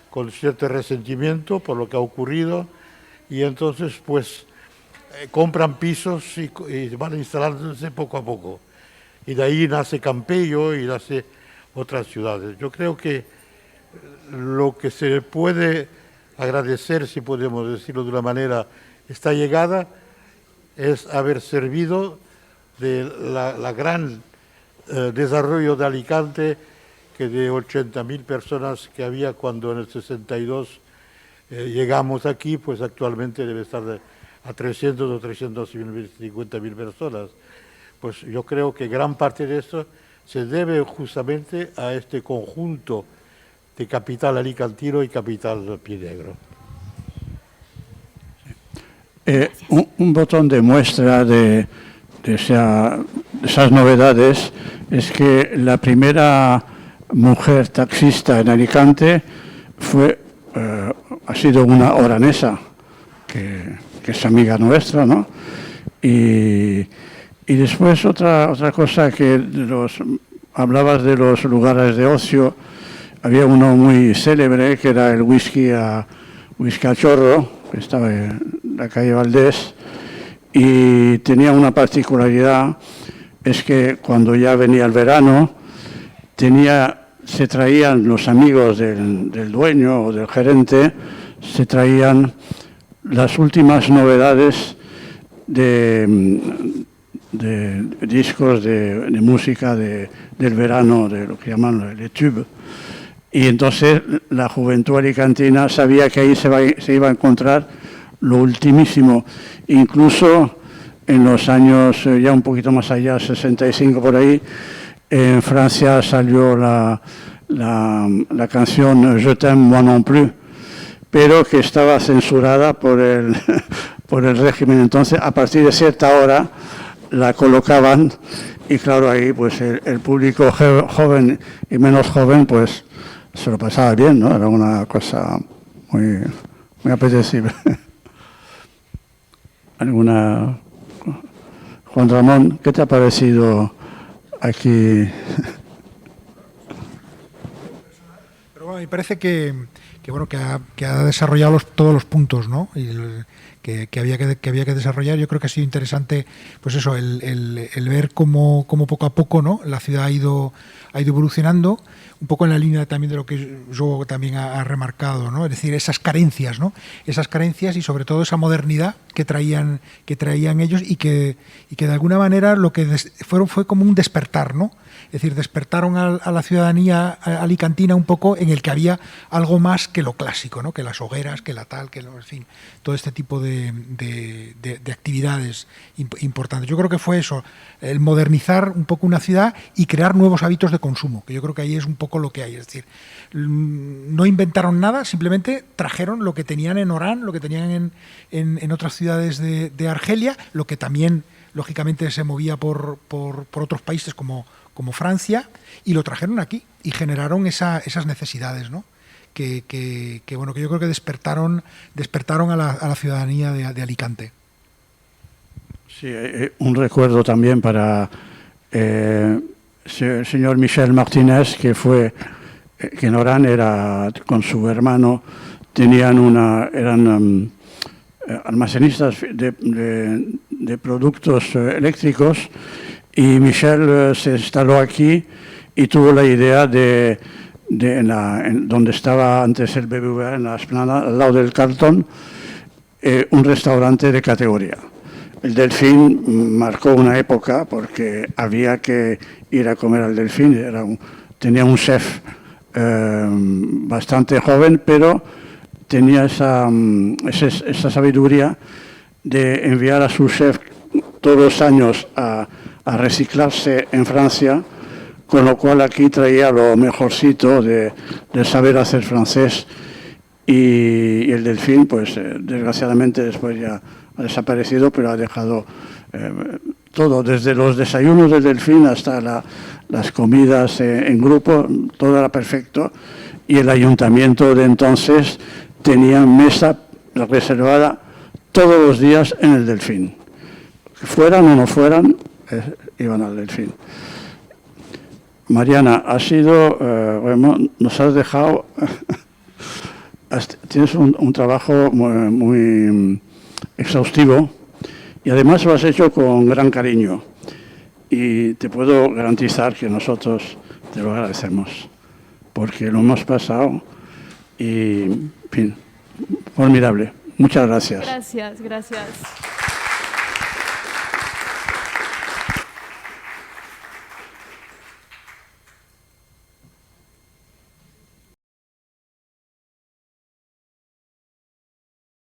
con cierto resentimiento por lo que ha ocurrido, y entonces pues compran pisos y van instalándose poco a poco, y de ahí nace Campello y nace otras ciudades. Yo creo que lo que se puede agradecer, si podemos decirlo de una manera, esta llegada es haber servido de la gran desarrollo de Alicante, que de 80.000 personas que había cuando en el 62 llegamos aquí, pues actualmente debe estar a 300 o 350.000 personas. Pues yo creo que gran parte de esto se debe justamente a este conjunto de capital alicantino y capital piedegro. Un botón de muestra de esas novedades es que la primera mujer taxista en Alicante ha sido una oranesa, que es amiga nuestra, ¿no? Y después otra cosa que hablabas de los lugares de ocio. Había uno muy célebre que era el whisky a chorro, que estaba en la calle Valdés, y tenía una particularidad, es que cuando ya venía el verano, se traían los amigos del dueño o del gerente, se traían las últimas novedades de discos de música del verano, de lo que llaman les tubes. Y entonces la juventud alicantina sabía que ahí se iba a encontrar lo ultimísimo. Incluso en los años ya un poquito más allá, 65 por ahí, en Francia salió la canción Je t'aime moi non plus, pero que estaba censurada por el régimen. Entonces, a partir de cierta hora la colocaban y claro, ahí pues el público joven y menos joven pues se lo pasaba bien, ¿no? Era una cosa muy apetecible. Juan Ramón, ¿qué te ha parecido aquí? Pero bueno, me parece que ha desarrollado todos los puntos, ¿no? Y que había que desarrollar. Yo creo que ha sido interesante, pues eso, el ver cómo poco a poco, ¿no?, la ciudad ha ido evolucionando, un poco en la línea también de lo que yo también ha remarcado, ¿no? Es decir, esas carencias, ¿no? Esas carencias y sobre todo esa modernidad que traían ellos y que de alguna manera lo que fue como un despertar, ¿no? Es decir, despertaron a la ciudadanía alicantina un poco en el que había algo más que lo clásico, ¿no? Que las hogueras, que la tal, en fin, todo este tipo de actividades importantes. Yo creo que fue eso, el modernizar un poco una ciudad y crear nuevos hábitos de consumo, que yo creo que ahí es un poco lo que hay. Es decir, no inventaron nada, simplemente trajeron lo que tenían en Orán, lo que tenían en otras ciudades de Argelia, lo que también, lógicamente, se movía por otros países como Francia, y lo trajeron aquí y generaron esas necesidades, ¿no? Que yo creo que despertaron a la ciudadanía de Alicante. Sí, un recuerdo también para el señor Michel Martínez, que en Orán era con su hermano, eran almacenistas de productos eléctricos, y Michel se instaló aquí y tuvo la idea de donde estaba antes el BBVA, en la Esplanada, al lado del Carlton, un restaurante de categoría. El Delfín marcó una época porque había que ir a comer al Delfín. Tenía un chef bastante joven, pero tenía esa sabiduría de enviar a su chef todos los años a reciclarse en Francia, con lo cual aquí traía lo mejorcito del saber hacer francés, y el Delfín, pues desgraciadamente después ya ha desaparecido, pero ha dejado todo, desde los desayunos del Delfín hasta las comidas en grupo, todo era perfecto, y el ayuntamiento de entonces tenía mesa reservada todos los días en el Delfín. Que fueran o no fueran, iban al Delfín. Mariana, nos has dejado, tienes un trabajo muy exhaustivo, y además lo has hecho con gran cariño, y te puedo garantizar que nosotros te lo agradecemos, porque lo hemos pasado y, en fin, formidable. Muchas gracias. Gracias.